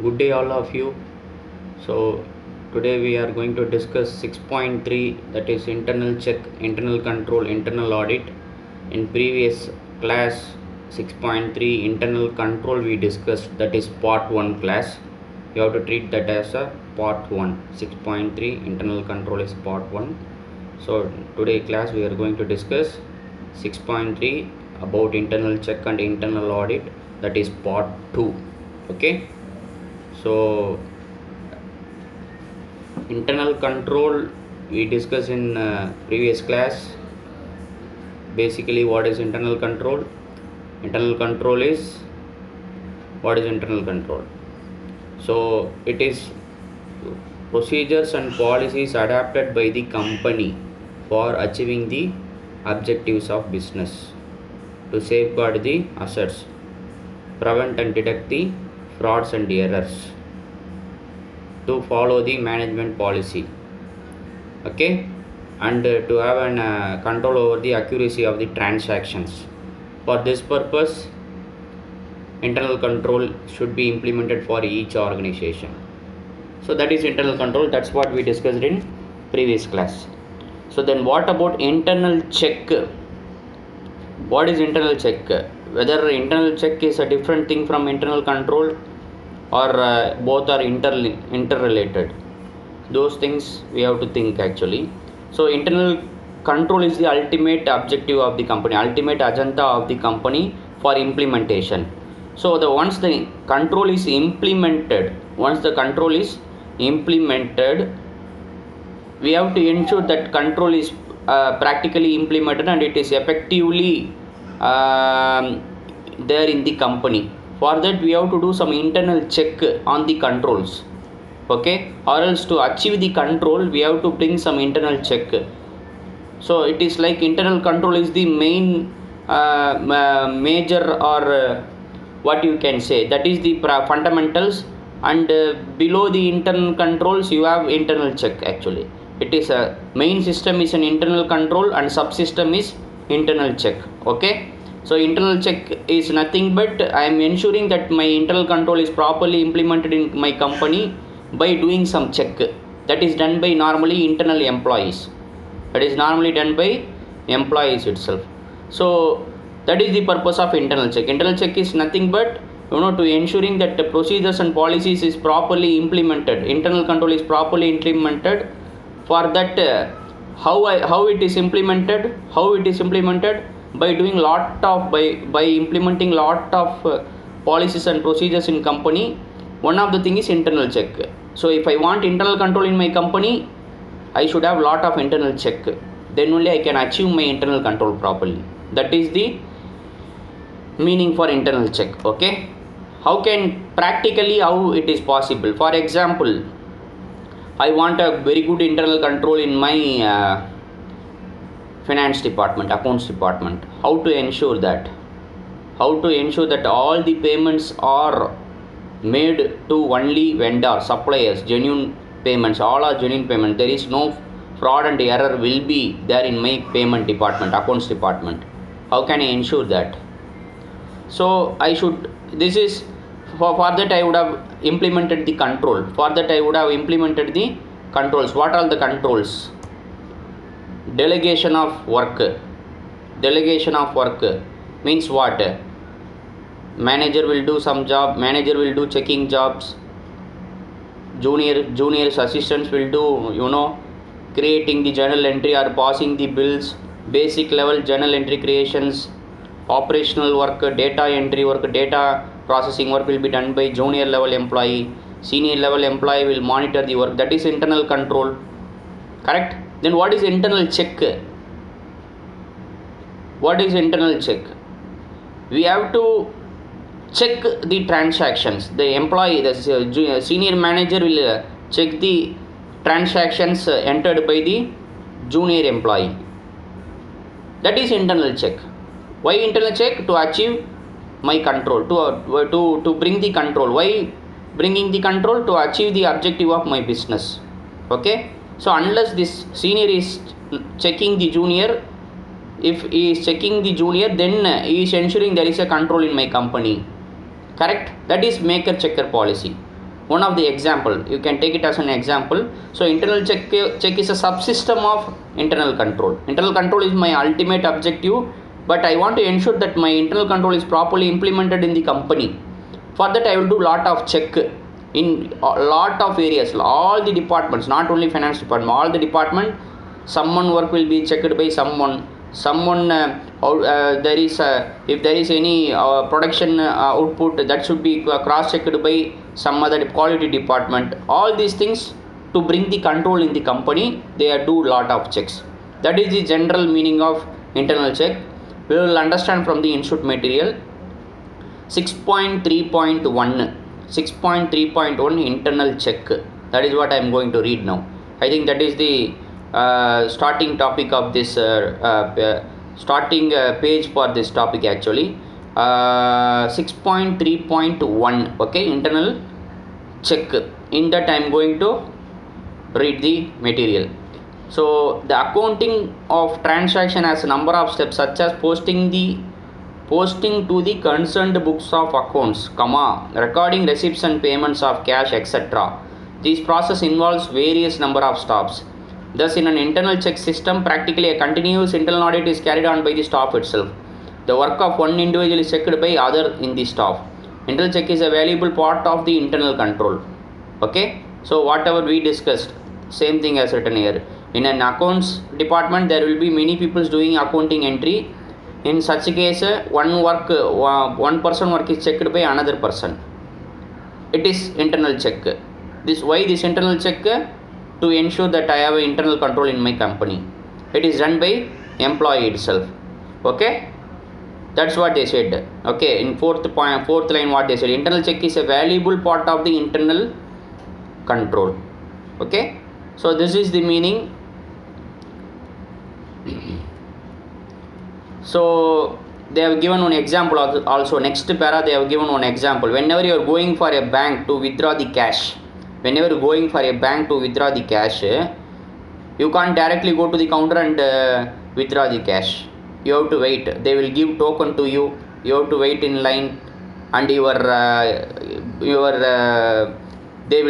Good day all of you. So today we are going to discuss 6.3, that is internal check, internal control, internal audit. In previous class 6.3 internal control we discussed, that is part 1 class. You have to treat that as a part 1. 6.3 internal control is part 1. So today class we are going to discuss 6.3 about internal check and internal audit, that is part 2. Okay. So internal control we discussed in previous class. Basically, what is internal control? Internal control is, what is internal control? So it is procedures and policies adapted by the company for achieving the objectives of business, to safeguard the assets, prevent and detect the frauds and errors, to follow the management policy, okay, and to have an control over the accuracy of the transactions. For this purpose, internal control should be implemented for each organization. So that is internal control. That's what we discussed in previous class. So then what about internal check? What is internal check? Whether internal check is a different thing from internal control, or both are interrelated, those things we have to think actually. So internal control is the ultimate objective of the company, ultimate agenda of the company for implementation. So once the control is implemented, we have to ensure that control is practically implemented and it is effectively there in the company. For that we have to do some internal check on the controls, okay, or else to achieve the control we have to bring some internal check. So it is like internal control is the main major, or what you can say, that is the fundamentals, and below the internal controls you have internal check. Actually it is a main system is an internal control and subsystem is internal check. Okay, so internal check is nothing but I am ensuring that my internal control is properly implemented in my company by doing some check. That is done by normally internal employees. That is normally done by employees itself. So that is the purpose of internal check. Internal check is nothing but to ensuring that the procedures and policies is properly implemented. Internal control is properly implemented. For that, how it is implemented? How it is implemented? By doing by implementing lot of policies and procedures in company. One of the thing is internal check. So if I want internal control in my company, I should have lot of internal check. Then only I can achieve my internal control properly. That is the meaning for internal check. Okay, how it is possible? For example, I want a very good internal control in my finance department, accounts department. How to ensure that? How to ensure that all the payments are made to only vendor, suppliers, genuine payments, all are genuine payments. There is no fraud and error will be there in my payment department, accounts department. How can I ensure that? So I should, this is for that I would have implemented the control. For that I would have implemented the controls. What are the controls? Delegation of work. Delegation of work means what? Manager will do some job, manager will do checking jobs, juniors assistants will do creating the journal entry or passing the bills, basic level journal entry creations, operational work, data entry work, data processing work will be done by junior level employee. Senior level employee will monitor the work. That is internal control. Correct? Then what is internal check? What is internal check? We have to check the transactions. The employee, the senior manager will check the transactions entered by the junior employee. That is internal check. Why internal check? To achieve my control, to bring the control. Why bringing the control? To achieve the objective of my business. Okay, so unless this senior is checking the junior, if he is checking the junior, then he is ensuring there is a control in my company. Correct? That is maker checker policy. one of the example, you can take it as an example. So internal check is a subsystem of internal control. Internal control is my ultimate objective, but I want to ensure that my internal control is properly implemented in the company. For that I will do lot of check in a lot of areas, all the departments, not only finance department, all the department. Someone work will be checked by someone there is if there is any production output, that should be cross checked by some other quality department. All these things to bring the control in the company, they do lot of checks. That is the general meaning of internal check. We will understand from the input material. 6.3.1 internal check, that is what I am going to read now. I think that is the starting topic of this starting page for this topic actually. 6.3.1 okay, internal check. In that I am going to read the material. So the accounting of transaction has a number of steps, such as posting to the concerned books of accounts, recording receipts and payments of cash, etc. This process involves various number of steps. Thus, in an internal check system, practically a continuous internal audit is carried on by the staff itself. The work of one individual is checked by other in the staff. Internal check is a valuable part of the internal control. Okay, so whatever we discussed, same thing as written here. In an accounts department, there will be many people doing accounting entry. In such a case, one person work is checked by another person. It is internal check. Why this internal check? To ensure that I have an internal control in my company. It is done by employee itself. Okay, that's what they said. Okay, in fourth line what they said, internal check is a valuable part of the internal control. Okay, so this is the meaning. So they have given one example also. Next para they have given one example. Whenever you are going for a bank to withdraw the cash, you can't directly go to the counter and withdraw the cash. You have to wait. They will give token to you. You have to wait in line, and they will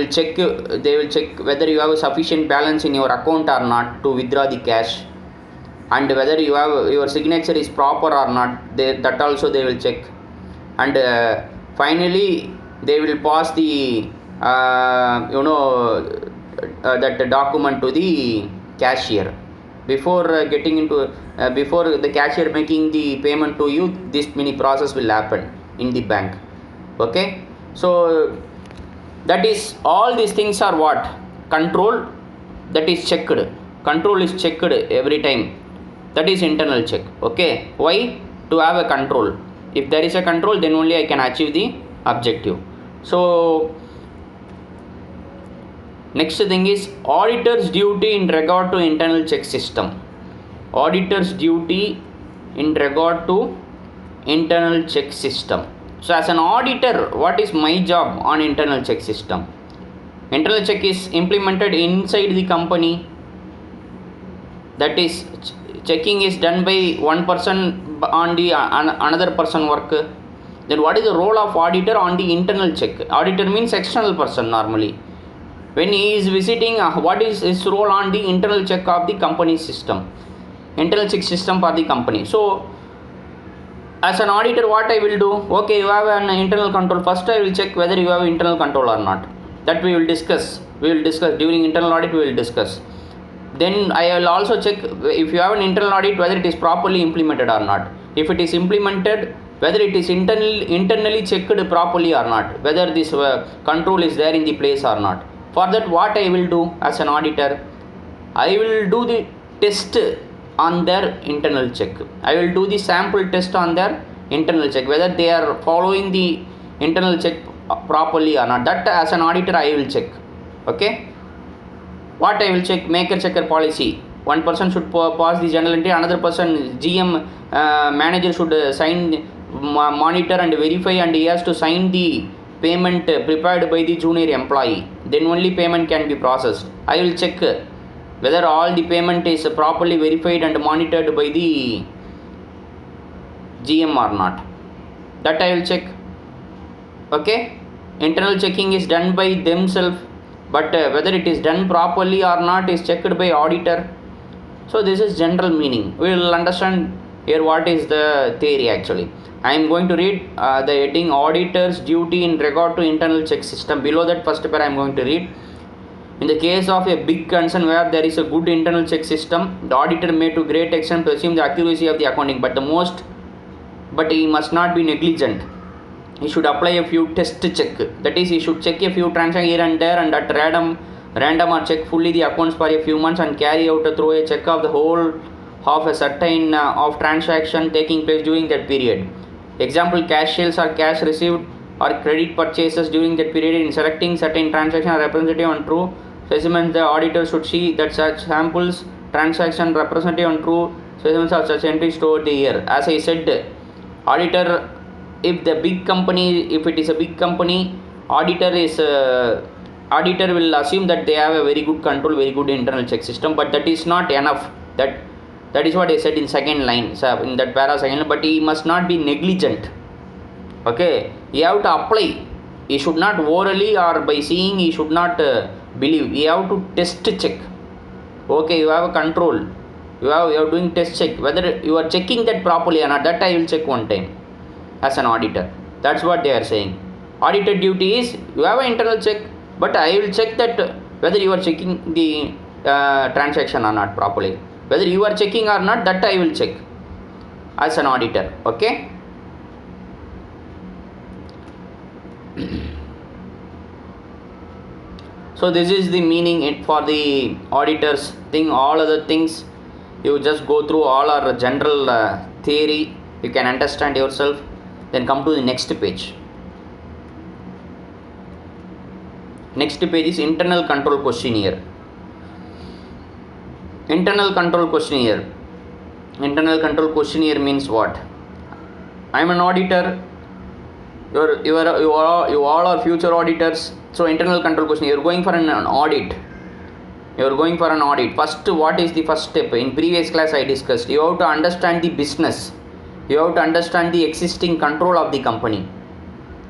check whether you have a sufficient balance in your account or not to withdraw the cash, and whether your signature is proper or not. That also they will check, and finally they will pass the that document to the cashier. Before before the cashier making the payment to you, this many process will happen in the bank. Okay, so that is, all these things are what? Control, that is checked. Control is checked every time. That is internal check. Okay, why? To have a control. If there is a control, then only I can achieve the objective. So next thing is auditor's duty in regard to internal check system. Auditor's duty in regard to internal check system. So as an auditor, what is my job on internal check system? Internal check is implemented inside the company. That is, checking is done by one person on the another person work. Then what is the role of auditor on the internal check? Auditor means external person normally. When he is visiting, what is his role on the internal check of the company system? Internal check system for the company. So as an auditor, what I will do? Okay, you have an internal control. First I will check whether you have internal control or not. That we will discuss. During internal audit we will discuss. Then I will also check if you have an internal audit, whether it is properly implemented or not. If it is implemented, whether it is internally checked properly or not, whether this control is there in the place or not. For that, what I will do as an auditor, I will do the test on their internal check. I will do the sample test on their internal check, whether they are following the internal check properly or not. That as an auditor I will check. Okay, what I will check? Maker checker policy. One person should pass the journal entry, another person, GM manager should sign, monitor and verify, and he has to sign the payment prepared by the junior employee. Then only payment can be processed. I will check whether all the payment is properly verified and monitored by the GM or not. That I will check. Okay, internal checking is done by themselves, but whether it is done properly or not is checked by auditor. So this is general meaning. We will understand here what is the theory actually. I am going to read the heading auditor's duty in regard to internal check system. Below that first pair I am going to read. In the case of a big concern where there is a good internal check system, the auditor may to great extent presume the accuracy of the accounting, but he must not be negligent. He should apply a few test check. That is, he should check a few transactions here and there, and at random or check fully the accounts for a few months and carry out a thorough check of the whole of a certain of transaction taking place during that period. Example, cash sales or cash received or credit purchases during that period. In selecting certain transaction or representative on true specimens, the auditor should see that such samples, transaction representative on true specimens of such entries stored the year. As I said, auditor, if it is a big company, auditor will assume that they have a very good control, very good internal check system, but that is not enough. That is what I said in second line, so in that para second line, but he must not be negligent. Okay, he have to apply. He should not orally or by seeing, he should not believe. He have to test check. Okay, you have a control. You are doing test check. Whether you are checking that properly or not, that I will check one time as an auditor. That's what they are saying. Auditor duty is, you have an internal check, but I will check that whether you are checking the transaction or not properly. Whether you are checking or not, that I will check as an auditor. Okay. So this is the meaning for the auditors thing. All other things you just go through, all are general theory, you can understand yourself. Then come to the next page. Next page is internal control questionnaire. Internal control questionnaire. Internal control questionnaire means what? I am an auditor. You all are future auditors. So internal control questionnaire. You are going for an audit. First, what is the first step? In previous class I discussed. You have to understand the business. You have to understand the existing control of the company.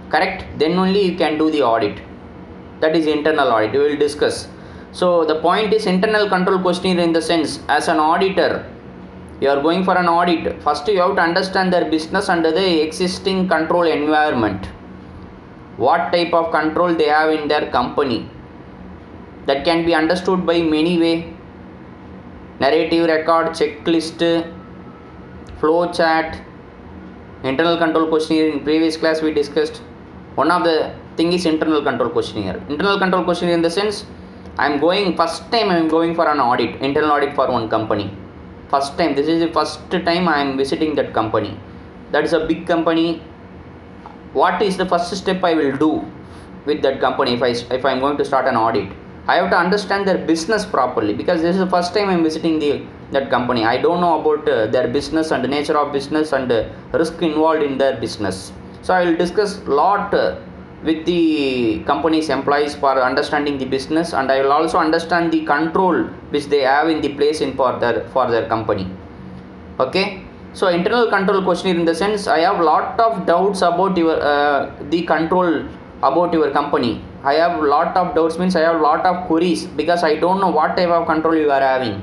Correct? Then only you can do the audit. That is internal audit. We will discuss. So the point is internal control questionnaire in the sense, as an auditor, you are going for an audit. First you have to understand their business under the existing control environment. What type of control they have in their company. That can be understood by many ways. Narrative record, checklist, flow chart. Internal control questionnaire, in previous class we discussed. One of the thing is internal control questionnaire. Internal control questionnaire in the sense, first time I am going for an audit, internal audit for one company. First time, this is the first time I am visiting that company. That is a big company. What is the first step I will do with that company if I am going to start an audit? I have to understand their business properly, because this is the first time I am visiting that company. I don't know about their business and the nature of business and risk involved in their business. So I will discuss a lot with the company's employees for understanding the business, and I will also understand the control which they have in the place for their company. Okay. So internal control questionnaire in the sense, I have lot of doubts about your the control about your company. I have lot of doubts means I have lot of queries, because I don't know what type of control you are having.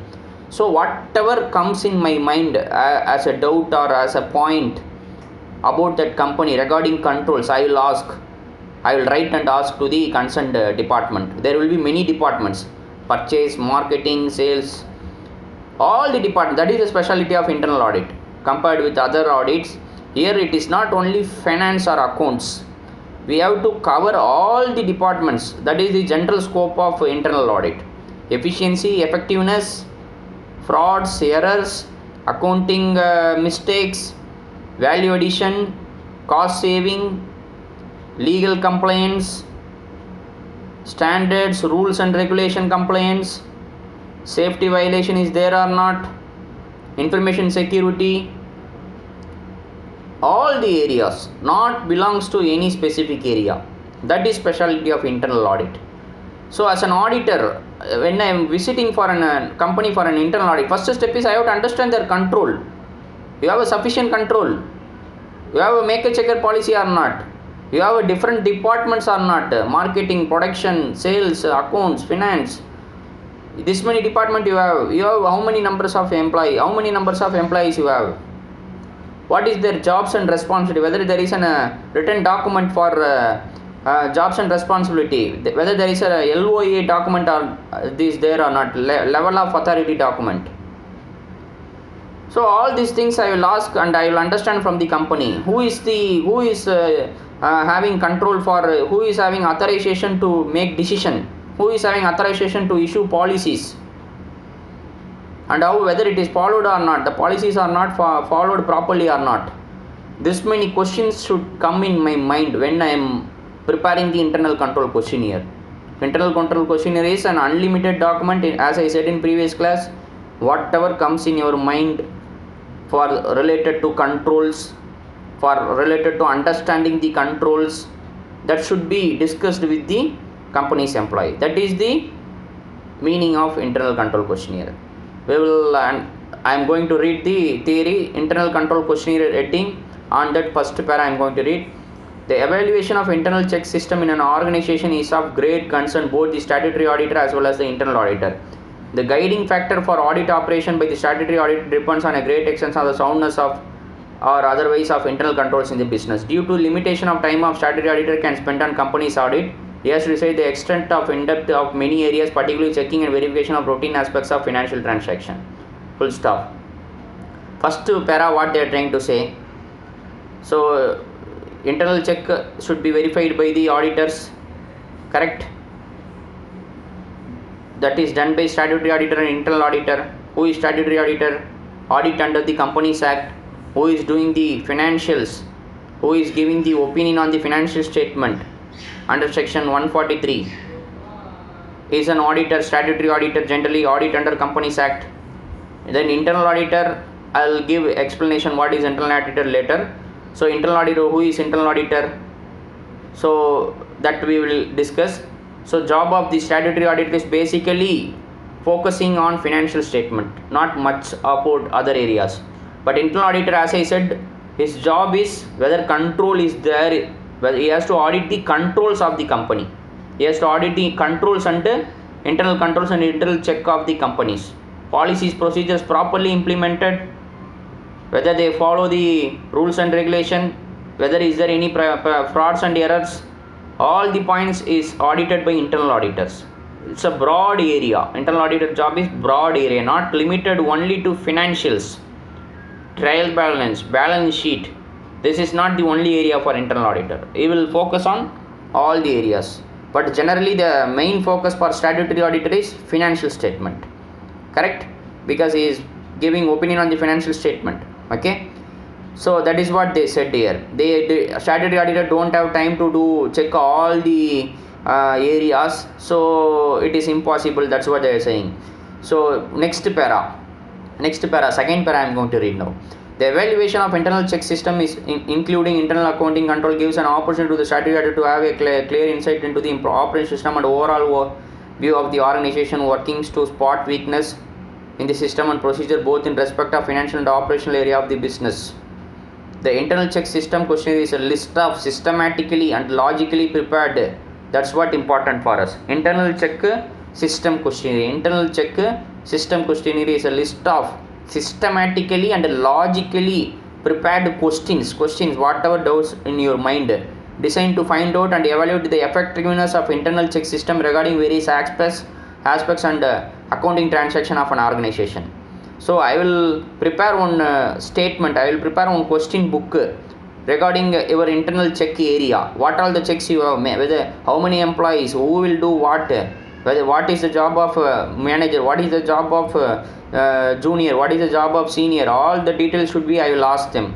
So whatever comes in my mind as a doubt or as a point about that company regarding controls, I will write and ask to the concerned department. There will be many departments: purchase, marketing, sales, all the departments. That is the specialty of internal audit compared with other audits. Here it is not only finance or accounts. We have to cover all the departments. That is the general scope of internal audit. Efficiency, effectiveness, frauds, errors, accounting mistakes, value addition, cost saving, legal compliance, standards, rules and regulation compliance, safety violation is there or not, information security, all the areas not belongs to any specific area. That is specialty of internal audit. So as an auditor, when I am visiting for a company for an internal audit, first step is I have to understand their control. You have a sufficient control. You have a make a checker policy or not. You have different departments or not? Marketing, production, sales, accounts, finance. This many department you have. You have how many numbers of employee? How many numbers of employees you have? What is their jobs and responsibility? Whether there is a written document for jobs and responsibility, whether there is a LOA document or this there or not, level of authority document. So all these things I will ask and I will understand from the company who is having control for, who is having authorization to make decision, who is having authorization to issue policies, and how whether it is followed or not, the policies are not followed properly or not. This many questions should come in my mind when I am preparing the internal control questionnaire. Internal control questionnaire is an unlimited document, as I said in previous class. Whatever comes in your mind for related to controls, for related to understanding the controls, that should be discussed with the company's employee. That is the meaning of internal control questionnaire. We will I am going to read the theory. Internal control questionnaire heading. On that first para I am going to read. The evaluation of internal check system in an organization is of great concern both the statutory auditor as well as the internal auditor. The guiding factor for audit operation by the statutory auditor depends on a great extent on the soundness of or otherwise of internal controls in the business. Due to limitation of time of statutory auditor can spend on company's audit, he has to decide the extent of in-depth of many areas, particularly checking and verification of routine aspects of financial transaction. Full stop. First para what they are trying to say. So internal check should be verified by the auditors, correct? That is done by statutory auditor and internal auditor. Who is statutory auditor? Audit under the Companies Act. Who is doing the financials? Who is giving the opinion on the financial statement under section 143? Is an auditor, statutory auditor, generally audit under Companies Act. Then internal auditor, I will give explanation what is internal auditor later. So internal auditor, who is internal auditor? So that we will discuss. So job of the statutory auditor is basically focusing on financial statement, not much about other areas. But internal auditor, as I said, his job is whether control is there, whether he has to audit the controls of the company. He has to audit the controls and internal controls and internal check of the companies. Policies, procedures properly implemented, whether they follow the rules and regulation, whether is there any frauds and errors. All the points is audited by internal auditors. It's a broad area. Internal auditor job is broad area, not limited only to financials, trial balance, balance sheet. This is not the only area for internal auditor. He will focus on all the areas. But generally the main focus for statutory auditor is financial statement. Correct? Because he is giving opinion on the financial statement. Okay? So that is what they said here. The statutory auditor don't have time to check all the areas, so it is impossible. That's what they are saying. So next para, second para I am going to read now. The evaluation of internal check system is including internal accounting control gives an opportunity to the statutory auditor to have a clear insight into the operating system and overall view of the organization workings to spot weakness in the system and procedure both in respect of financial and operational area of the business. The internal check system questionnaire is a list of systematically and logically prepared. That's what important for us. Internal check system questionnaire. Internal check system questionnaire is a list of systematically and logically prepared questions, whatever doubts in your mind, designed to find out and evaluate the effectiveness of internal check system regarding various aspects and accounting transaction of an organization. So I will prepare one statement, I will prepare one question book regarding your internal check area. What all the checks you have made, whether how many employees, who will do what, whether what is the job of manager, what is the job of junior, what is the job of senior, all the details should be, I will ask them,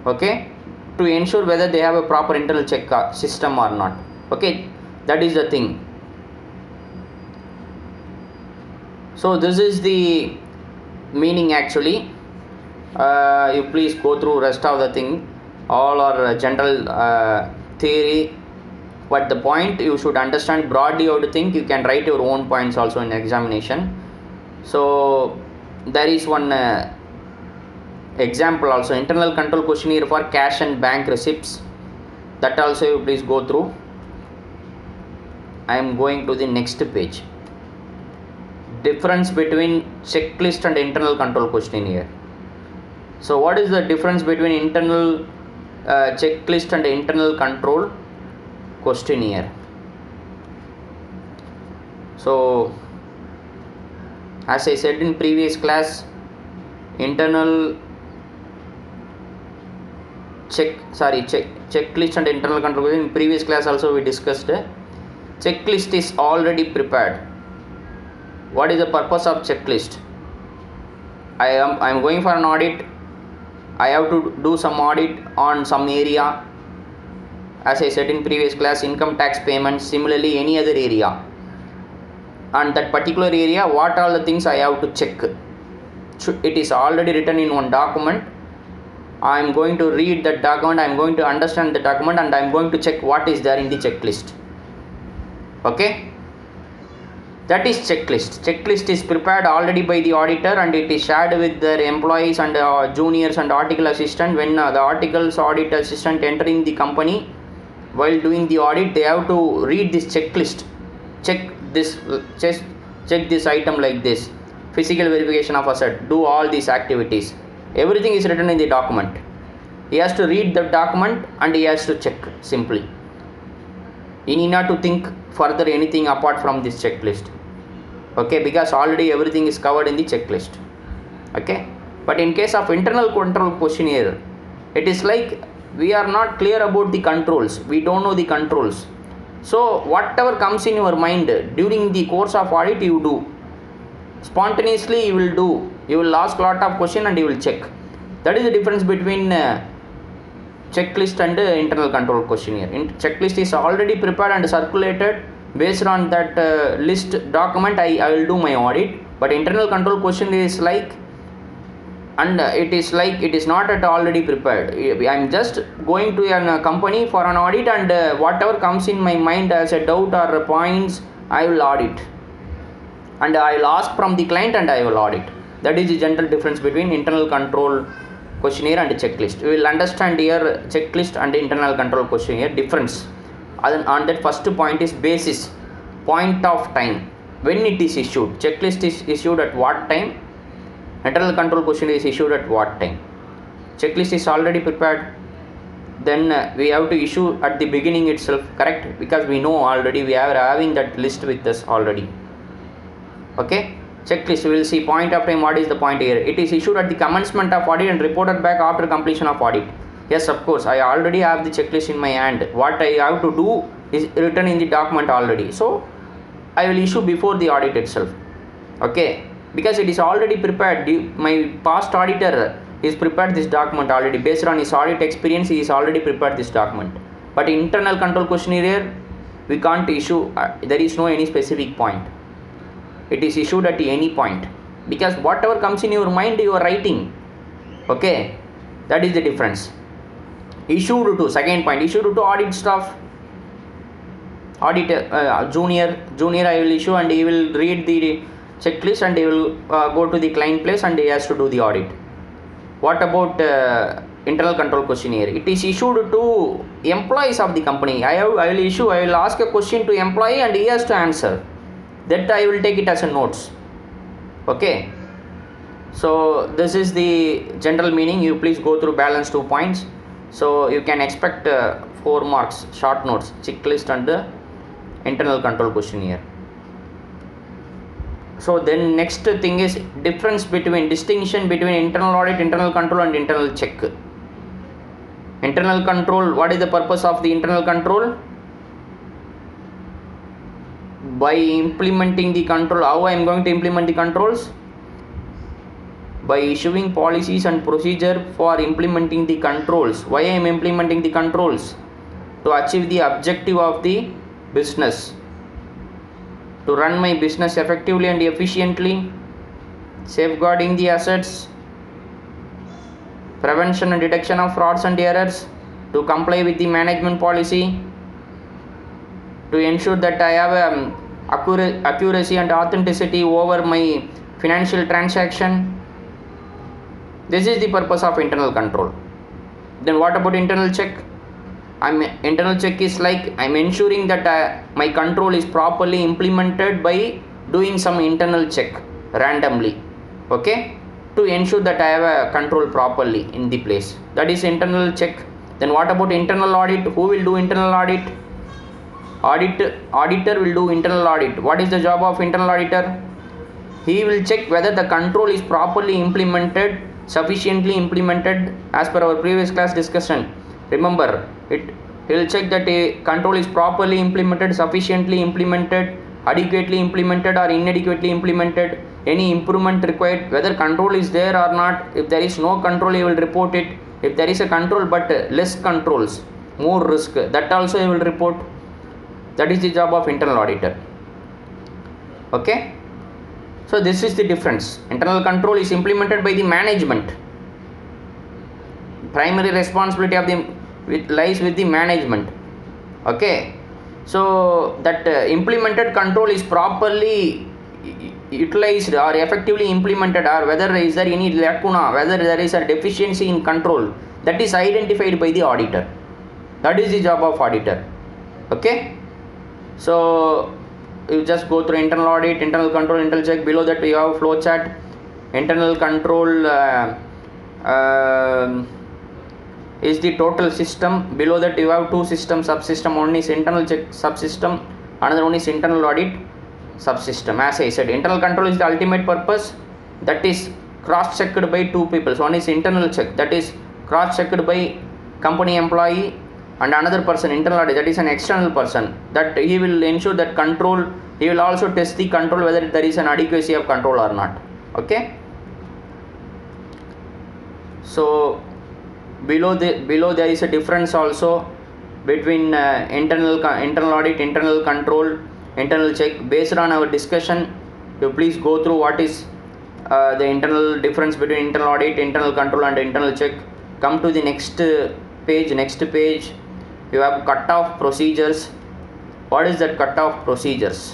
okay, to ensure whether they have a proper internal check system or not. Okay, that is the thing. So this is the meaning actually. You please go through rest of the thing, all are general theory, but the point you should understand broadly how to think. You can write your own points also in examination. So there is one example also, internal control questionnaire for cash and bank receipts. that also you please go through. I am going to the next page. Difference between checklist and internal control questionnaire. So what is the difference between internal checklist and internal control questionnaire? So as I said in previous class, internal checklist and internal control, in previous class also we discussed. Checklist is already prepared. What is the purpose of checklist? I am going for an audit. I have to do some audit on some area. As I said in previous class, income tax payments, similarly any other area. And that particular area, what all the things I have to check. It is already written in one document. I am going to read that document, I am going to understand the document, and I am going to check what is there in the checklist. Okay, that is checklist. Checklist is prepared already by the auditor, and it is shared with their employees and juniors and article assistant. When the articles audit assistant entering the company, while doing the audit, they have to read this checklist. Check this item like this. Physical verification of asset. Do all these activities. Everything is written in the document. He has to read the document and he has to check simply. He need not to think further anything apart from this checklist. Okay, because already everything is covered in the checklist. Okay, but in case of internal control questionnaire, it is like we are not clear about the controls. We don't know the controls. So whatever comes in your mind during the course of audit, you do. Spontaneously you will do. You will ask lot of questions and you will check. That is the difference between checklist and internal control questionnaire. Checklist is already prepared and circulated. Based on that list document, I will do my audit. But internal control questionnaire is like, and it is not at already prepared. I am just going to a company for an audit, and whatever comes in my mind as a doubt or points, I will audit, and I will ask from the client and I will audit. That is the general difference between internal control questionnaire and checklist. We will understand here checklist and internal control questionnaire difference. On that first point is basis, point of time, when it is issued. Checklist is issued at what time, internal control questionnaire is issued at what time. Checklist is already prepared, then we have to issue at the beginning itself, correct? Because we know already, we are having that list with us already. Okay, checklist, we will see point of time. What is the point here? It is issued at the commencement of audit and reported back after completion of audit. Yes, of course, I already have the checklist in my hand. What I have to do is written in the document already. So I will issue before the audit itself. Okay, because it is already prepared. My past auditor is prepared this document already. Based on his audit experience, he is already prepared this document. But internal control questionnaire, we can't issue. There is no any specific point. It is issued at any point, because whatever comes in your mind, you are writing. Okay, that is the difference. Issued to, second point, issued to audit staff, auditor, junior I will issue, and he will read the checklist and he will go to the client place and he has to do the audit. What about internal control questionnaire? It is issued to employees of the company. I will ask a question to employee and he has to answer. That I will take it as a notes. Okay, so this is the general meaning. You please go through balance 2 points. So you can expect 4 marks, short notes, checklist and the internal control questionnaire. So then next thing is distinction between internal audit, internal control and internal check. Internal control, what is the purpose of the internal control? By implementing the control. How I am going to implement the controls? By issuing policies and procedure for implementing the controls. Why I am implementing the controls? To achieve the objective of the business, to run my business effectively and efficiently, safeguarding the assets, prevention and detection of frauds and errors, to comply with the management policy, to ensure that I have accuracy and authenticity over my financial transaction. This is the purpose of internal control. Then what about internal check? internal check is like I'm ensuring that my control is properly implemented by doing some internal check randomly, okay, to ensure that I have a control properly in the place. That is internal check. Then what about internal audit? Who will do internal audit? Auditor will do internal audit. What is the job of internal auditor? He will check whether the control is properly implemented, sufficiently implemented as per our previous class discussion. Remember it. He will check that a control is properly implemented, sufficiently implemented, adequately implemented or inadequately implemented, any improvement required, whether control is there or not. If there is no control, he will report it. If there is a control but less controls, more risk, that also he will report. That is the job of internal auditor. Okay, so this is the difference. Internal control is implemented by the management. Primary responsibility of the lies with the management. Okay, so that implemented control is properly utilized or effectively implemented, or whether is there any lacuna, whether there is a deficiency in control, that is identified by the auditor. That is the job of auditor. Okay, so you just go through internal audit, internal control, internal check. Below that we have flow chart. Internal control is the total system. Below that you have two systems, subsystem. One is internal check subsystem, another one is internal audit subsystem. As I said, internal control is the ultimate purpose, that is cross checked by two people. So one is internal check, that is cross checked by company employee, and another person, internal audit, that is an external person, that he will ensure that control, he will also test the control whether there is an adequacy of control or not. Okay, so below there is a difference also between internal audit, internal control, internal check. Based on our discussion, you please go through what is the internal difference between internal audit, internal control and internal check. Come to the next page. You have cutoff procedures. What is that cutoff procedures?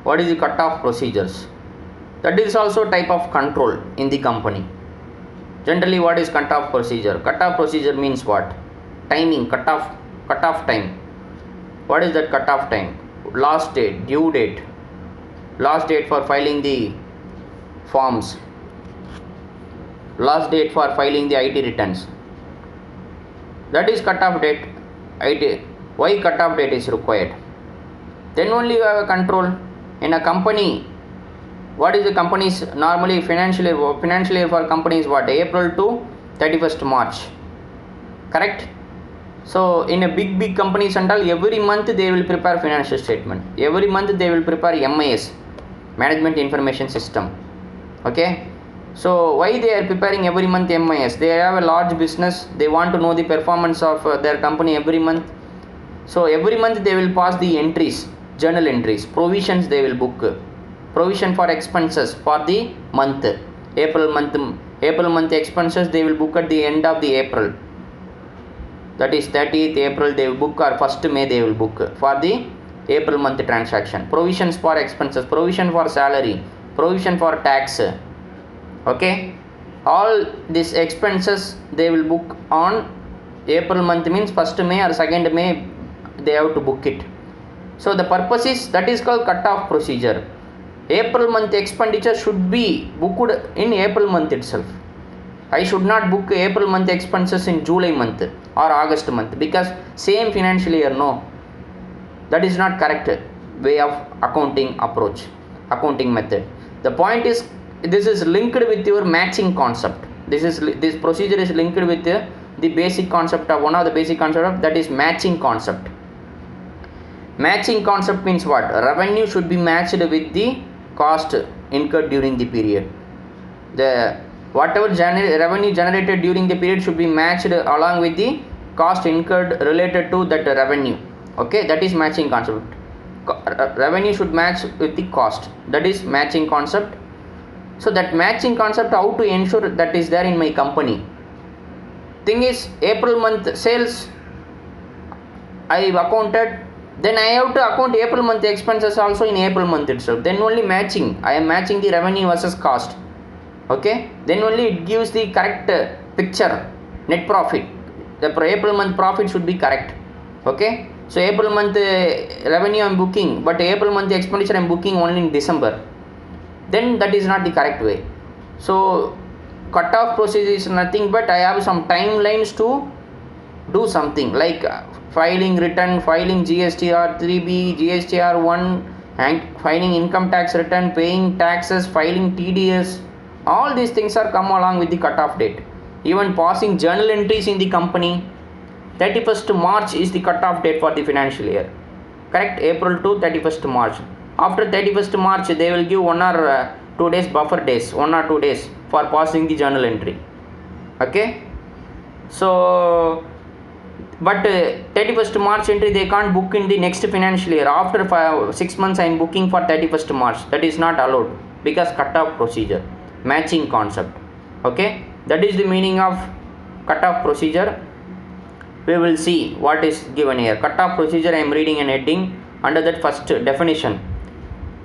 What is the cutoff procedures? That is also type of control in the company. Generally, what is cutoff procedure? Cutoff procedure means what? Timing, cutoff time. What is that cutoff time? Last date, due date, last date for filing the forms, last date for filing the IT returns. That is cutoff date. IT. Why cutoff date is required? Then only you have a control in a company. What is the company's normally financial year for companies? What? April to 31st March. Correct? So in a big companies and all, every month they will prepare financial statement. Every month they will prepare MIS, Management Information System. Okay. So why they are preparing every month MIS? They have a large business. They want to know the performance of their company every month. So every month they will pass the entries, journal entries, provisions they will book, provision for expenses for the month. April month expenses they will book at the end of the April. That is 30th April they will book, or 1st May they will book for the April month transaction. Provisions for expenses, provision for salary, provision for tax. Okay, all these expenses they will book on April month, means 1st May or 2nd May they have to book it. So the purpose is, that is called cutoff procedure. April month expenditure should be booked in April month itself. I should not book April month expenses in July month or August month, because same financial year. No, that is not correct way of accounting approach, accounting method. The point is, this is linked with your matching concept. This procedure is linked with the basic concept of, one of the basic concept of, that is matching concept. Matching concept means what? Revenue should be matched with the cost incurred during the period. The whatever revenue generated during the period should be matched along with the cost incurred related to that revenue. Okay, that is matching concept. Revenue should match with the cost. That is matching concept. So that matching concept, how to ensure that is there in my company? Thing is, April month sales I have accounted, then I have to account April month expenses also in April month itself. Then only matching, I am matching the revenue versus cost. Okay, then only it gives the correct picture net profit. The April month profit should be correct. Okay, so April month revenue I am booking, but April month expenditure I am booking only in December, then that is not the correct way. So cutoff procedure is nothing but I have some timelines to do something like filing return, filing GSTR 3B, GSTR 1, and filing income tax return, paying taxes, filing TDS. All these things are come along with the cutoff date. Even passing journal entries in the company, 31st March is the cutoff date for the financial year. Correct? April to 31st March. After 31st March, they will give 1 or 2 days buffer days, 1 or 2 days for passing the journal entry. Okay? So, but 31st March entry they can't book in the next financial year. After 6 months I am booking for 31st March. That is not allowed because cutoff procedure, matching concept. Okay? That is the meaning of cutoff procedure. We will see what is given here. Cutoff procedure I am reading an heading. Under that, first definition.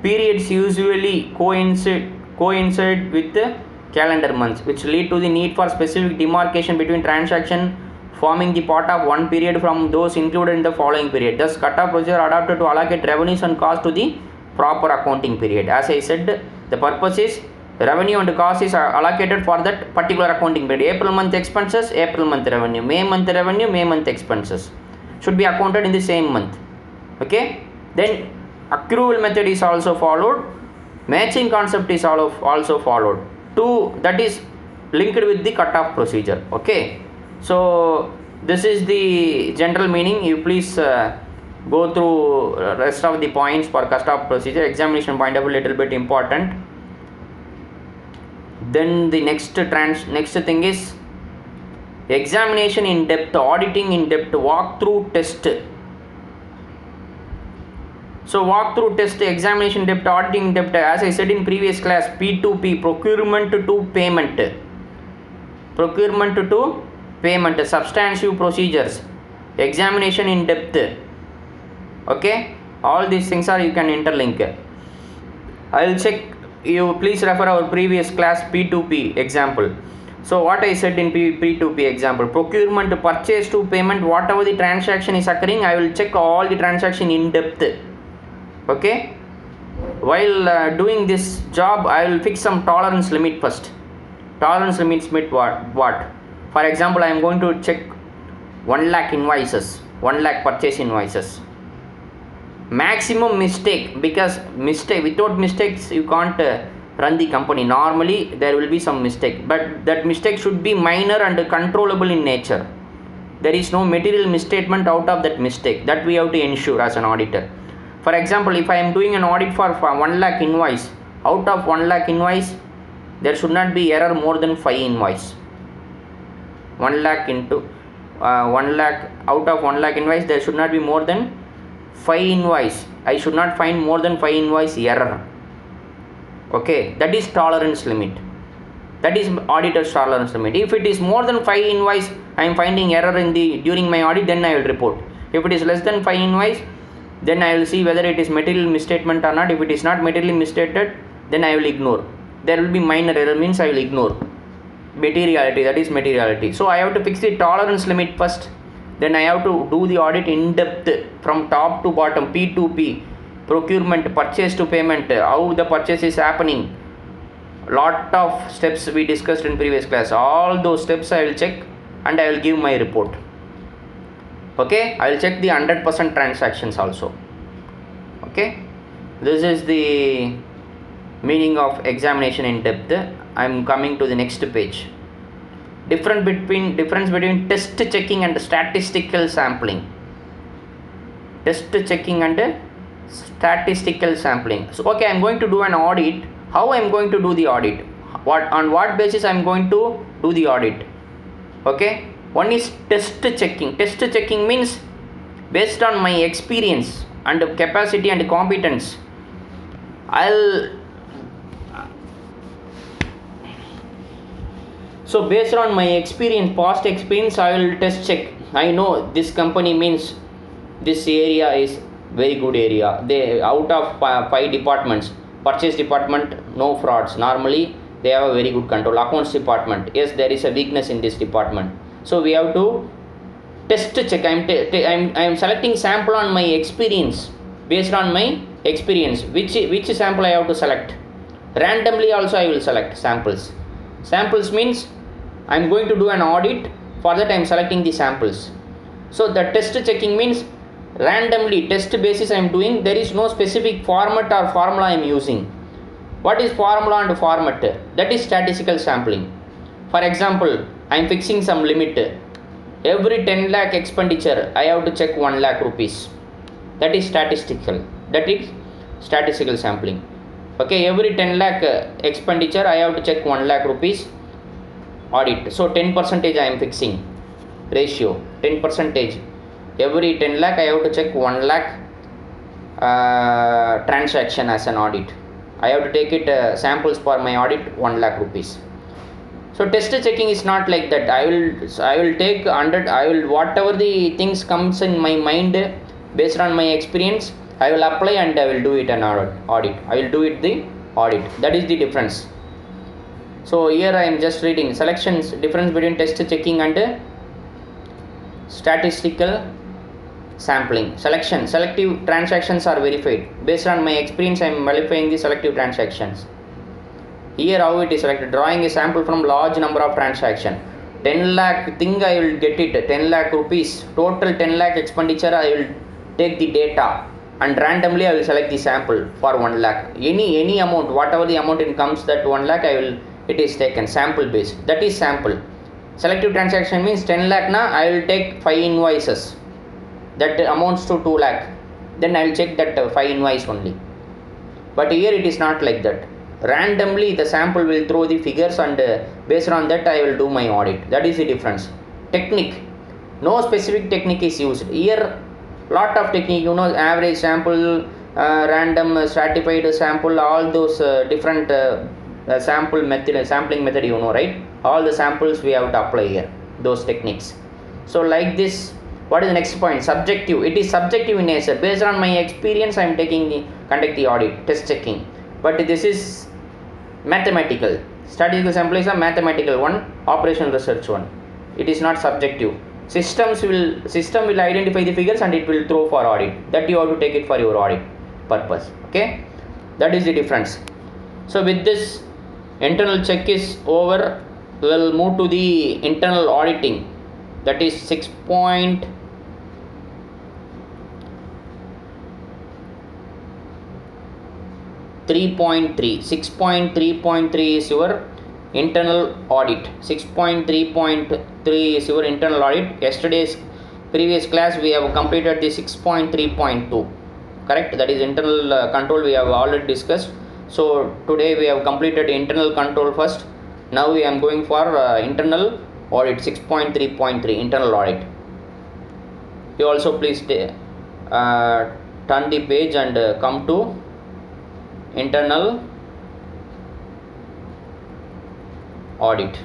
Periods usually coincide with the calendar months, which lead to the need for specific demarcation between transaction forming the part of one period from those included in the following period. Thus, cutoff procedure adopted to allocate revenues and costs to the proper accounting period. As I said, the purpose is revenue and cost is allocated for that particular accounting period. April month expenses, April month revenue. May month revenue, May month expenses should be accounted in the same month. Okay, then accrual method is also followed, matching concept is also followed. That is linked with the cutoff procedure. Okay, so this is the general meaning. You please go through rest of the points for cutoff procedure. Examination point of view little bit important. Then the next thing is examination in depth, auditing in depth, walkthrough test. So walkthrough test, examination depth, auditing depth, as I said in previous class, P2P, procurement to payment. Procurement to payment, substantive procedures, examination in depth. Okay, all these things are you can interlink. I will check. You please refer our previous class P2P example. So what I said in P2P example, procurement to purchase to payment, whatever the transaction is occurring, I will check all the transaction in depth. Okay, while doing this job I will fix some tolerance limit first. Tolerance limits what? For example, I am going to check 1 lakh invoices, 1 lakh purchase invoices. Maximum mistake, because without mistakes you can't run the company. Normally there will be some mistake, but that mistake should be minor and controllable in nature. There is no material misstatement out of that mistake. That we have to ensure as an auditor. For example, if I am doing an audit for 1 lakh invoice, out of 1 lakh invoice there should not be error more than 5 invoice. 1 lakh into 1 lakh, out of 1 lakh invoice there should not be more than 5 invoice. I should not find more than 5 invoice error. Okay, that is tolerance limit. That is auditor's tolerance limit. If it is more than 5 invoice I am finding error during my audit, then I will report. If it is less than 5 invoice, then I will see whether it is material misstatement or not. If it is not materially misstated, then I will ignore. There will be minor error, means I will ignore. Materiality, that is materiality. So I have to fix the tolerance limit first. Then I have to do the audit in depth from top to bottom. P2P, procurement, purchase to payment, how the purchase is happening. Lot of steps we discussed in previous class. All those steps I will check and I will give my report. Okay, I will check the 100% transactions also. Okay, this is the meaning of examination in depth. I am coming to the next page. Difference between test checking and statistical sampling. Test checking and statistical sampling. So okay, I am going to do an audit. How I am going to do the audit? On what basis I am going to do the audit? Okay, one is test checking. Test checking means based on my experience and capacity and competence, so based on my experience, past experience, I will test check. I know this company means this area is very good area. They out of 5 departments, purchase department, no frauds. Normally they have a very good control. Accounts department, yes, there is a weakness in this department. So we have to test check. I'm selecting sample on my experience, based on my experience, which sample I have to select. Randomly also I will select samples means I'm going to do an audit. For that I'm selecting the samples. So the test checking means randomly test basis I am doing. There is no specific format or formula I am using. What is formula and format? That is statistical sampling. For example, I am fixing some limit. Every 10 lakh expenditure I have to check 1 lakh rupees. That is statistical sampling. Okay, every 10 lakh expenditure I have to check 1 lakh rupees audit. So 10% I am fixing ratio, 10%. Every 10 lakh I have to check 1 lakh transaction as an audit. I have to take it samples for my audit 1 lakh rupees. So test checking is not like that. I will take 100. I will, whatever the things comes in my mind based on my experience, I will apply and I will do it an audit. I will do it the audit. That is the difference. So here I am just reading selections, difference between test checking and statistical sampling. Selective transactions are verified. Based on my experience, I am verifying the selective transactions. Here how it is selected, drawing a sample from large number of transaction. 10 lakh thing I will get it, 10 lakh rupees, total 10 lakh expenditure I will take the data and randomly I will select the sample for 1 lakh. Any amount, whatever the amount it comes, that 1 lakh it is taken, sample based. That is sample. Selective transaction means 10 lakh na, I will take 5 invoices. That amounts to 2 lakh. Then I will check that 5 invoice only. But here it is not like that. Randomly the sample will throw the figures and based on that I will do my audit. That is the difference. Technique, no specific technique is used here. Lot of technique, average sample, random stratified sample, all those different sampling method, right? All the samples we have to apply here, those techniques. So like this, what is the next point? Subjective. It is subjective in nature. Based on my experience I am conduct the audit, test checking. But this is mathematical. Statistical sample is a mathematical one, operational research one. It is not subjective. System will identify the figures and it will throw for audit. That you have to take it for your audit purpose. Okay, that is the difference. So with this, internal check is over. We will move to the internal auditing. That is 6.3. 6.3.3 is your internal audit. 6.3.3 is your internal audit. Yesterday's previous class we have completed the 6.3.2. Correct? That is internal control we have already discussed. So today we have completed internal control first. Now we am going for internal audit, 6.3.3 internal audit. You also please turn the page and come to internal audit.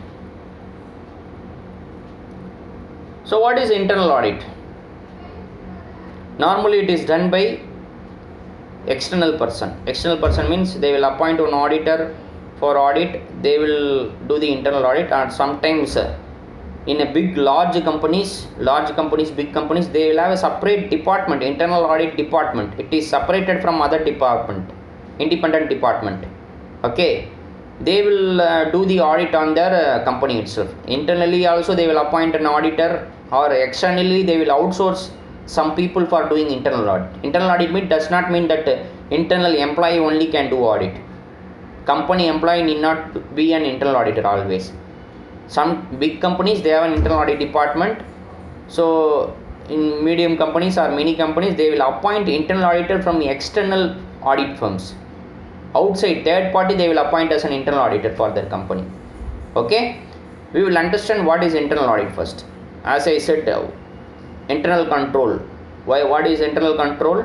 So what is internal audit? Normally it is done by external person. External person means they will appoint an auditor for audit. They will do the internal audit, and sometimes in a large companies, big companies, they will have a separate department, internal audit department. It is separated from other department, independent department. Okay, they will do the audit on their company itself. Internally also they will appoint an auditor, or externally they will outsource some people for doing internal audit. Internal audit does not mean that internal employee only can do audit. Company employee need not be an internal auditor always. Some big companies, they have an internal audit department. So in medium companies or many companies, they will appoint internal auditor from the external audit firms. Outside, third party, they will appoint as an internal auditor for their company. Okay, we will understand what is internal audit first. As I said, internal control. What is internal control?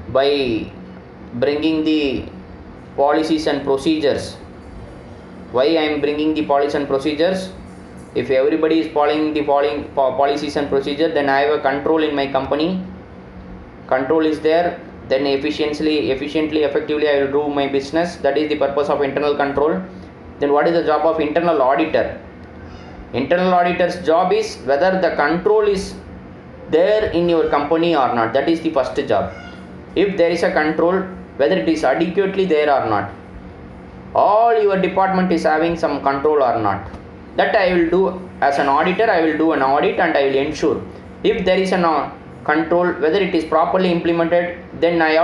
By bringing the policies and procedures. Why I am bringing the policies and procedures? If everybody is following the policies and procedures, then I have a control in my company. Control is there, then efficiently, effectively I will do my business. That is the purpose of internal control. Then what is the job of internal auditor? Internal auditor's job is whether the control is there in your company or not. That is the first job. If there is a control, whether it is adequately there or not. All your department is having some control or not. That I will do as an auditor. I will do an audit and I will ensure if there is a control, whether it is properly implemented. Then I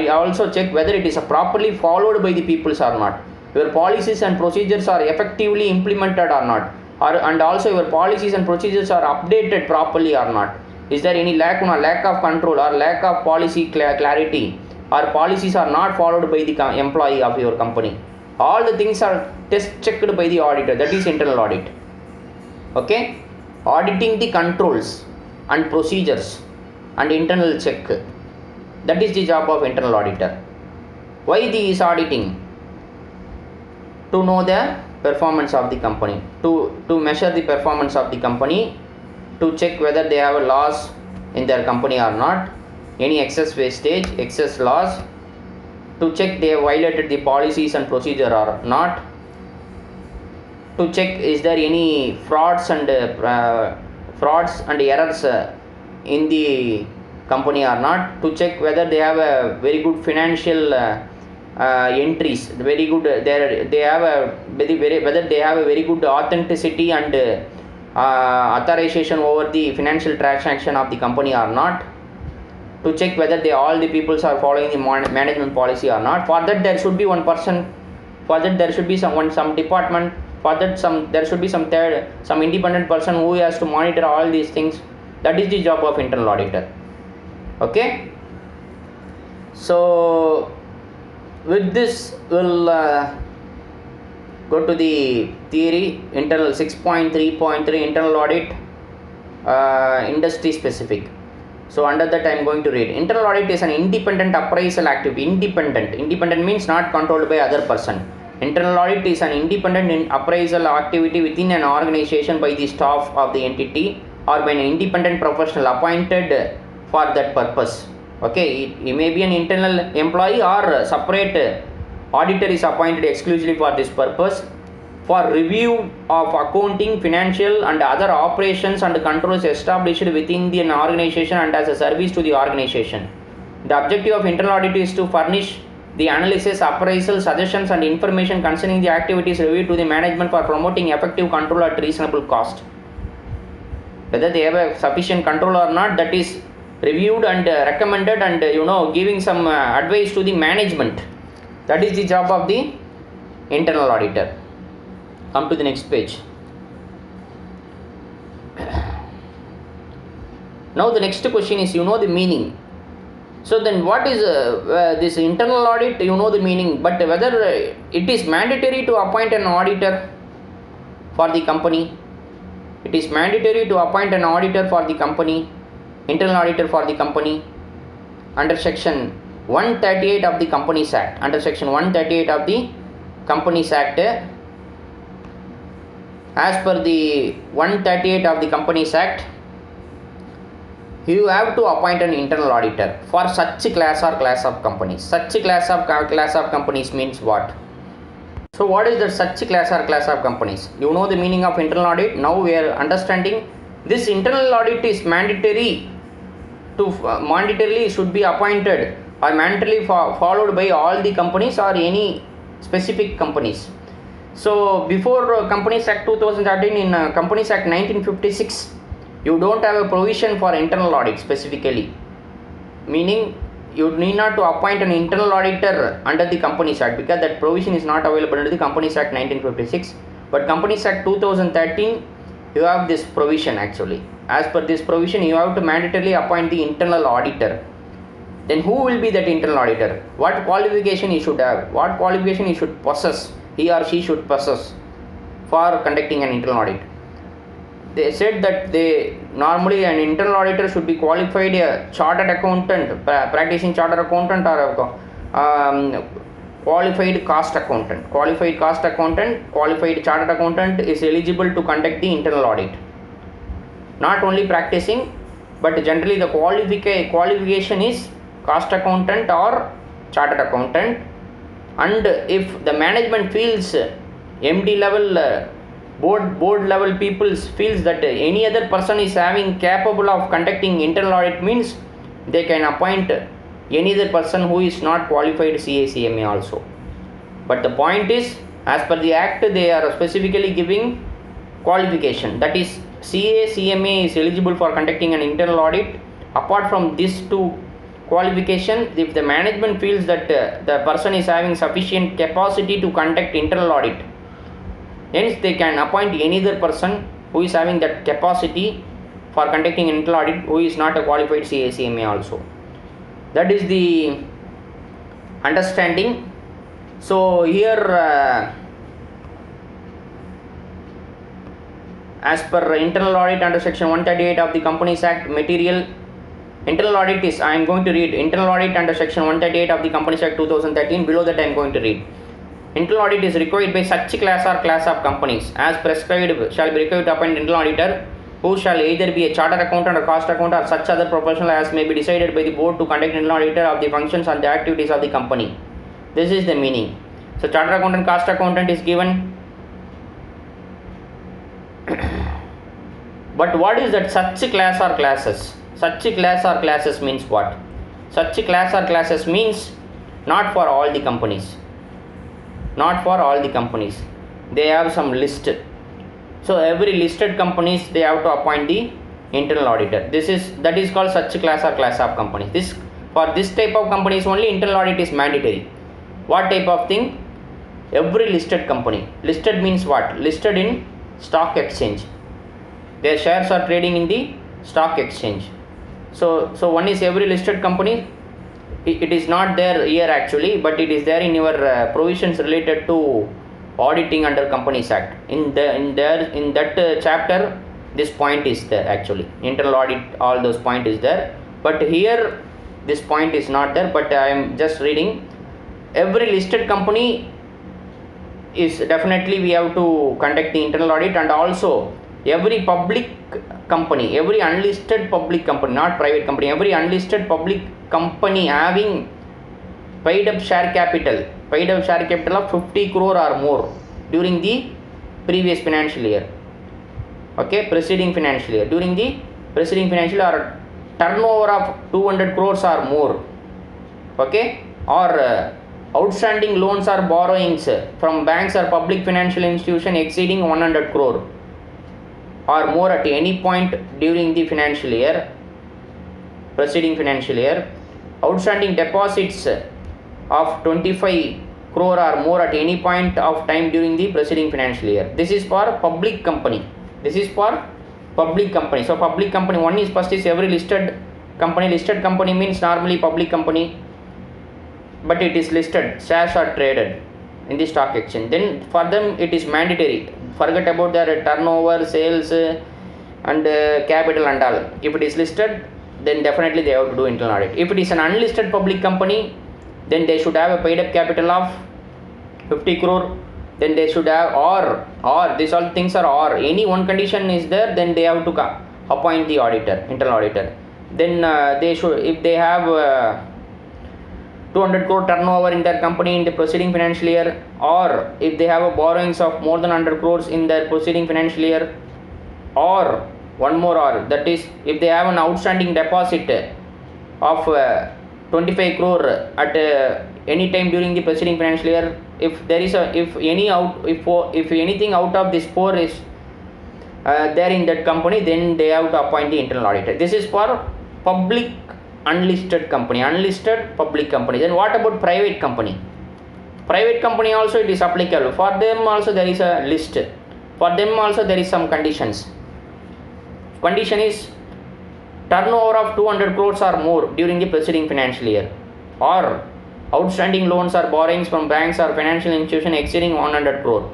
also check whether it is properly followed by the peoples or not. Your policies and procedures are effectively implemented or not, and also your policies and procedures are updated properly or not. Is there any lack of control or lack of policy clarity, or policies are not followed by the employee of your company? All the things are checked by the auditor. That is internal audit. Okay, auditing the controls and procedures and internal check. That is the job of internal auditor. Why this auditing? To know the performance of the company, to measure the performance of the company, to check whether they have a loss in their company or not, any excess wastage, excess loss, to check they have violated the policies and procedure or not, to check is there any frauds and errors in the company or not, to check whether they have a very good financial entries, very good, they have a whether they have a very good authenticity and authorization over the financial transaction of the company or not, to check whether all the peoples are following the management policy or not. For that there should be one person, for that there should be some department, for that there should be some independent person who has to monitor all these things. That is the job of internal auditor. Okay, so with this we'll go to the theory. Internal 6.3.3 internal audit, industry specific. So under that I am going to read. Internal audit is an independent appraisal activity. Independent means not controlled by other person. Internal audit is an independent appraisal activity within an organization by the staff of the entity or by an independent professional appointed for that purpose. Okay, he may be an internal employee or a separate auditor is appointed exclusively for this purpose, for review of accounting, financial and other operations and controls established within an organization and as a service to the organization. The objective of internal audit is to furnish the analysis, appraisal, suggestions and information concerning the activities reviewed to the management for promoting effective control at reasonable cost. Whether they have a sufficient control or not, that is reviewed and recommended, and giving some advice to the management. That is the job of the internal auditor. Come to the next page. Now the next question is, the meaning. So then what is this internal audit? The meaning, but whether it is mandatory to appoint an auditor for the company. It is mandatory to appoint an auditor for the company, internal auditor for the company, under section 138 of the Companies Act. Under section 138 of the Companies Act, as per the 138 of the Companies Act, you have to appoint an internal auditor for such class of companies. Such class of companies means what? So what is the such class of companies? You know the meaning of internal audit. Now we are understanding this internal audit is mandatorily should be appointed or mandatorily followed by all the companies or any specific companies. So before Companies Act 2013, in Companies Act 1956, you don't have a provision for internal audit specifically, meaning you need not to appoint an internal auditor under the Companies Act, because that provision is not available under the Companies Act 1956. But Companies Act 2013, you have this provision actually. As per this provision, you have to mandatorily appoint the internal auditor. Then who will be that internal auditor? What qualification he should have? What qualification he should possess? He or she should possess for conducting an internal audit. They said that normally an internal auditor should be qualified chartered accountant, practicing chartered accountant, or qualified cost accountant. Qualified chartered accountant is eligible to conduct the internal audit. Not only practicing, but generally the qualification is cost accountant or chartered accountant. And if the management feels MD level board level people feels that any other person is having capable of conducting internal audit means they can appoint any other person who is not qualified CA/CMA also. But the point is, as per the act, they are specifically giving qualification, that is CA/CMA is eligible for conducting an internal audit. Apart from these two qualification, if the management feels that the person is having sufficient capacity to conduct internal audit, hence they can appoint any other person who is having that capacity for conducting an internal audit, who is not a qualified CA/CMA also. That is the understanding. So here as per internal audit under section 138 of the Companies Act, material internal audit is, I am going to read internal audit under section 138 of the Companies Act 2013. Below that I am going to read. Internal audit is required by such class or class of companies as prescribed shall be required to appoint internal auditor, who shall either be a chartered accountant or cost accountant or such other professional as may be decided by the board to conduct internal auditor of the functions and the activities of the company. This is the meaning. So chartered accountant, cost accountant is given. But what is that such class or classes? Such class or classes means what? Such class or classes means not for all the companies. Not for all the companies. They have some list. So every listed companies, they have to appoint the internal auditor. That is called such class or class of companies. For this type of companies only internal audit is mandatory. What type of thing? Every listed company. Listed means what? Listed in stock exchange. Their shares are trading in the stock exchange. So one is every listed company. It is not there here actually, but it is there in your provisions related to auditing under Companies Act. In that chapter, this point is there actually. Internal audit, all those point is there. But here, this point is not there. But I am just reading. Every listed company is definitely we have to conduct the internal audit, and also every public company, every unlisted public company, not private company, every unlisted public company having paid up share capital of 50 crore or more during the previous financial year. Okay, preceding financial year. During the preceding financial year, or turnover of 200 crores or more. Okay, or outstanding loans or borrowings from banks or public financial institution exceeding 100 crore or more at any point during the financial year, preceding financial year. Outstanding deposits of 25 crore or more at any point of time during the preceding financial year. This is for public company. So public company, one is first is every listed company. Listed company means normally public company, but it is listed, shares are traded in the stock exchange. Then for them it is mandatory. Forget about their turnover, sales and capital and all. If it is listed, then definitely they have to do internal audit. If it is an unlisted public company, then they should have a paid up capital of 50 crore. Then they should have, or these all things are, or any one condition is there, then they have to appoint the auditor, internal auditor. Then they should, if they have 200 crore turnover in their company in the preceding financial year, or if they have a borrowings of more than 100 crores in their preceding financial year, or one more, or that is if they have an outstanding deposit of 25 crore at any time during the preceding financial year, if there is if anything out of this 4 is there in that company, then they have to appoint the internal auditor. This is for public unlisted company, unlisted public company. Then what about private company? Private company also it is applicable. For them also there is a list. For them also there is some conditions. Condition is turnover of 200 crores or more during the preceding financial year, or outstanding loans or borrowings from banks or financial institution exceeding 100 crore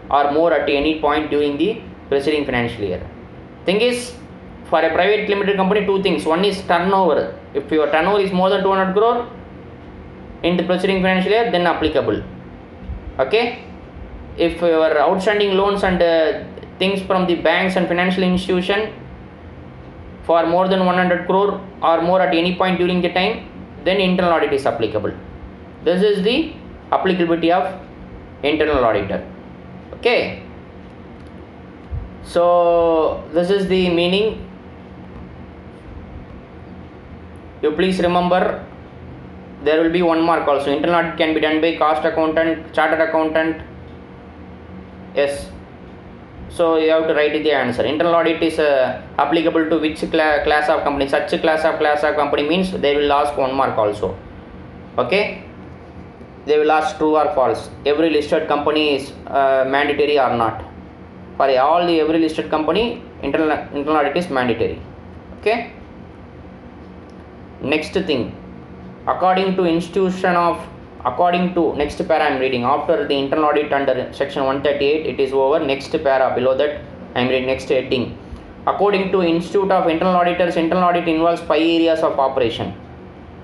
or more at any point during the preceding financial year. Thing is, for a private limited company, two things. One is turnover. If your turnover is more than 200 crore in the preceding financial year, then applicable. Okay. If your outstanding loans and things from the banks and financial institution for more than 100 crore or more at any point during the time, then internal audit is applicable. This is the applicability of internal auditor. Okay. So this is the meaning. You please remember, there will be 1 mark also. Internal audit can be done by cost accountant, chartered accountant. Yes, so you have to write the answer. Internal audit is applicable to which class of company? Such class of company means they will ask 1 mark also. Okay, they will ask true or false. Every listed company is mandatory or not. For every listed company, internal audit is mandatory. Okay. Next thing, according to next para I am reading. After the internal audit under section 138, it is over. Next para below that I am reading next heading. According to Institute of Internal Auditors, internal audit involves 5 areas of operation.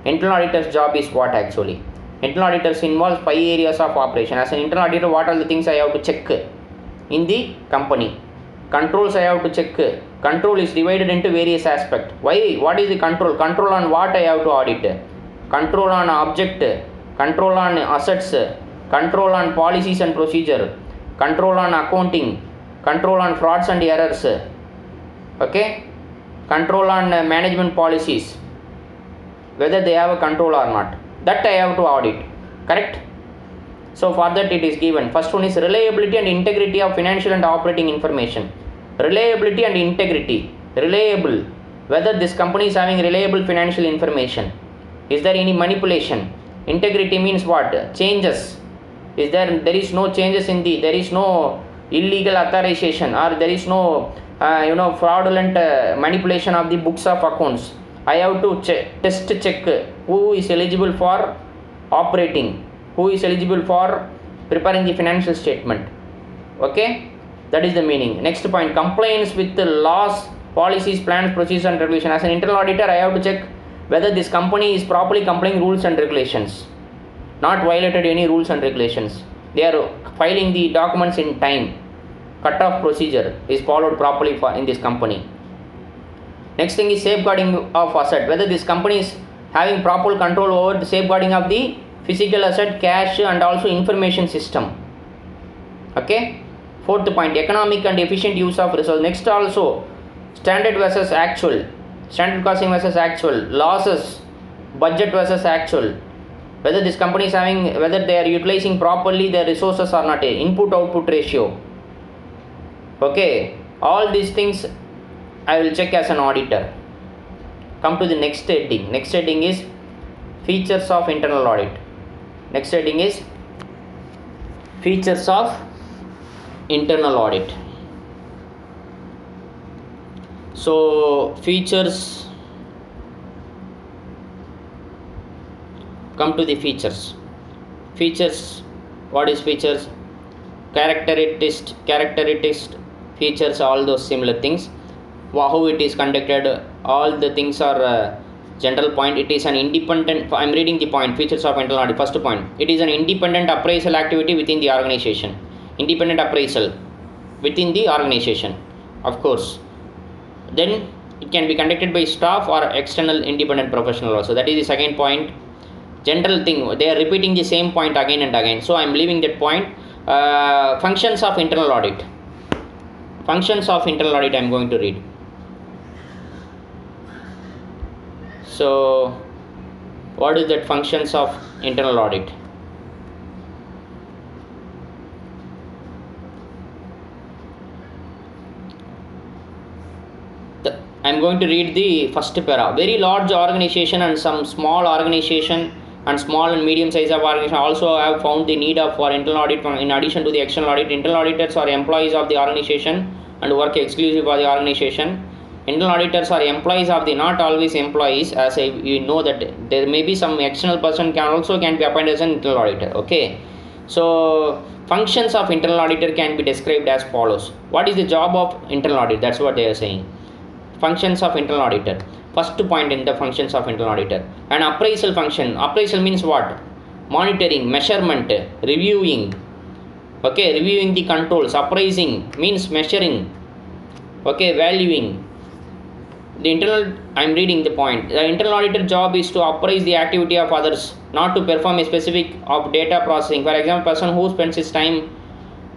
Internal auditor's job is what actually? Internal auditors involves 5 areas of operation. As an internal auditor, what are the things I have to check in the company? Controls I have to check. Control is divided into various aspects. Why? What is the control? Control on what I have to audit? Control on object, control on assets, control on policies and procedure, control on accounting, control on frauds and errors, okay, control on management policies, whether they have a control or not. That I have to audit. Correct? So for that it is given. First one is reliability and integrity of financial and operating information. Reliability and integrity. Reliable. Whether this company is having reliable financial information. Is there any manipulation? Integrity means what? Changes. There is no changes there is no illegal authorization, or there is no fraudulent manipulation of the books of accounts. I have to test check who is eligible for operating, who is eligible for preparing the financial statement. Okay, that is the meaning. Next point, compliance with the laws, policies, plans, procedures and regulations. As an internal auditor, I have to check whether this company is properly complying rules and regulations, not violated any rules and regulations. They are filing the documents in time. Cutoff procedure is followed properly in this company. Next thing is safeguarding of asset. Whether this company is having proper control over the safeguarding of the physical asset, cash and also information system. Okay. Fourth point, economic and efficient use of resources. Next also, standard versus actual, standard costing versus actual, losses, budget versus actual. Whether this company is having, whether they are utilizing properly their resources or not, input output ratio. Okay, all these things I will check as an auditor. Come to the next heading. Next heading is features of internal audit. Next heading is features of internal audit. So features, come to the features. Features, what is features? Characteristics, features, all those similar things. How it is conducted, all the things are general point. It is an independent, I am reading the point, features of internal audit. First point, it is an independent appraisal activity within the organization. Independent appraisal within the organization, of course. Then it can be conducted by staff or external independent professional also. That is the second point. General thing, they are repeating the same point again and again, so I am leaving that point. Functions of internal audit. Functions of internal audit I am going to read. So what is that functions of internal audit? I am going to read the first para. Very large organization and some small organization and small and medium size of organization also have found the need of for internal audit in addition to the external audit. Internal auditors are employees of the organization and work exclusive for the organization. Internal auditors are employees of the, not always employees, as you know that there may be some external person can be appointed as an internal auditor. Okay, so functions of internal auditor can be described as follows. What is the job of internal audit? That's what they are saying. Functions of internal auditor. First point in the functions of internal auditor, an appraisal function. Appraisal means what? Monitoring, measurement, reviewing. Okay, reviewing the controls. Appraising means measuring. Okay, valuing. The internal, I am reading the point. The internal auditor job is to appraise the activity of others, not to perform a specific of data processing. For example, person who spends his time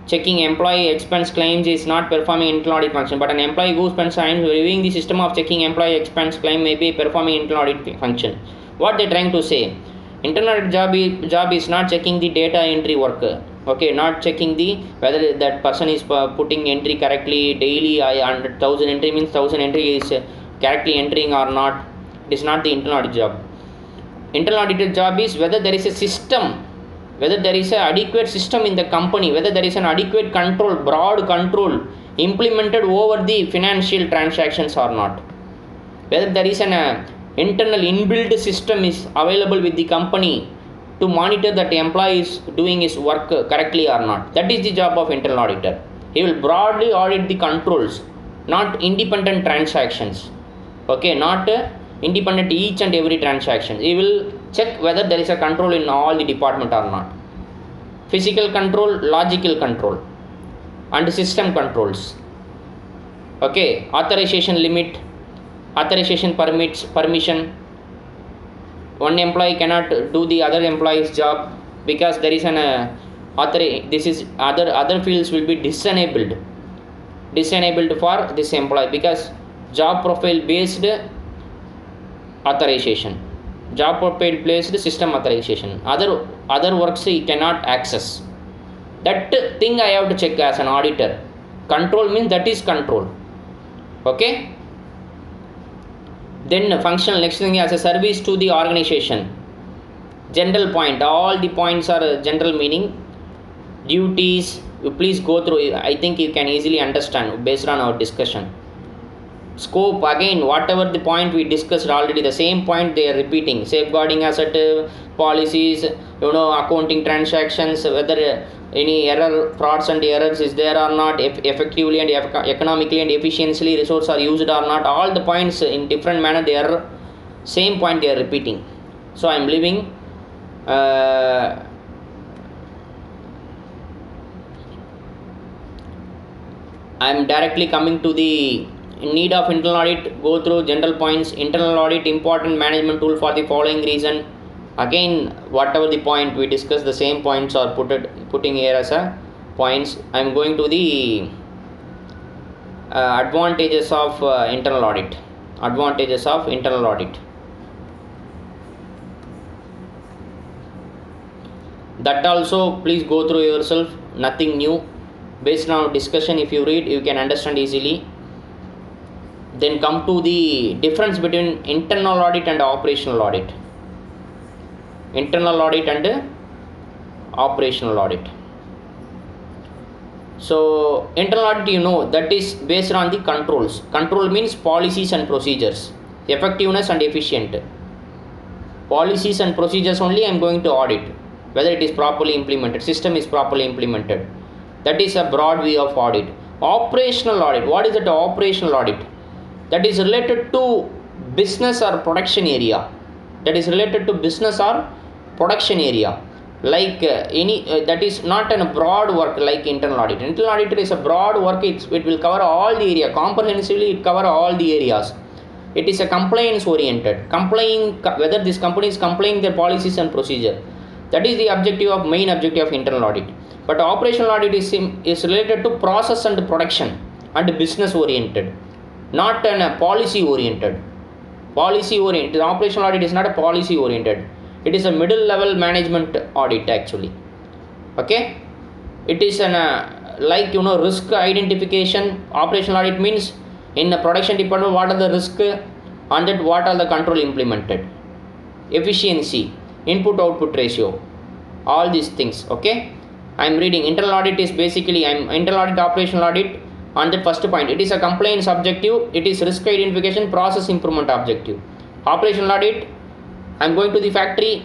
checking employee expense claims is not performing internal audit function, but an employee who spends time reviewing the system of checking employee expense claim may be performing internal audit function. What they trying to say? Internal audit job is not checking the data entry work. Okay, not checking the whether that person is putting entry correctly daily. 100,000 entry means 1,000 entry is correctly entering or not. It is not the internal audit job. Internal auditor job is whether there is a system, whether there is an adequate system in the company, whether there is an adequate control, broad control implemented over the financial transactions or not, whether there is an internal inbuilt system is available with the company to monitor that the employee is doing his work correctly or not. That is the job of internal auditor. He will broadly audit the controls, not independent transactions. Okay, not independent each and every transaction. He will check whether there is a control in all the department or not. Physical control, logical control, and system controls. Okay, authorization limit, authorization permission. One employee cannot do the other employee's job because there is an this is other fields will be disenabled for this employee because job profile based authorization, job profile based system authorization, other works he cannot access. That thing I have to check as an auditor. Control means that is control. Okay, then functional, next thing as a service to the organization. General point, all the points are general meaning. Duties, you please go through. I think you can easily understand based on our discussion. Scope, again whatever the point we discussed already, the same point they are repeating. Safeguarding asset policies, accounting transactions, whether any error, frauds and errors is there or not, effectively and economically and efficiently resources are used or not, all the points in different manner they are same point they are repeating. So I am leaving I am directly coming to the need of internal audit. Go through general points. Internal audit important management tool for the following reason. Again whatever the point we discussed, the same points are putting here as a points. I am going to the advantages of internal audit. Advantages of internal audit. That also please go through yourself, nothing new. Based on discussion, if you read, you can understand easily. Then come to the difference between internal audit and operational audit. Internal audit and operational audit. So internal audit, that is based on the controls. Control means policies and procedures, effectiveness and efficient. Policies and procedures only I am going to audit, whether it is properly implemented, system is properly implemented. That is a broad view of audit. Operational audit, what is it? Operational audit, that is related to business or production area. That is related to business or production area. Like that is not a broad work like internal audit. Internal audit is a broad work. It will cover all the area comprehensively. It cover all the areas. It is a compliance oriented, complying whether this company is complying their policies and procedure. That is the main objective of internal audit. But operational audit is related to process and production and business oriented, not a policy oriented. Policy oriented. Operational audit is not a policy oriented. It is a middle level management audit actually. Okay, it is an risk identification. Operational audit means in the production department what are the risk and that what are the control implemented, efficiency, input output ratio, all these things. Okay, I am reading. Internal audit is basically internal audit, operational audit. On that first point, it is a compliance objective, it is risk identification, process improvement objective. Operational audit, I am going to the factory,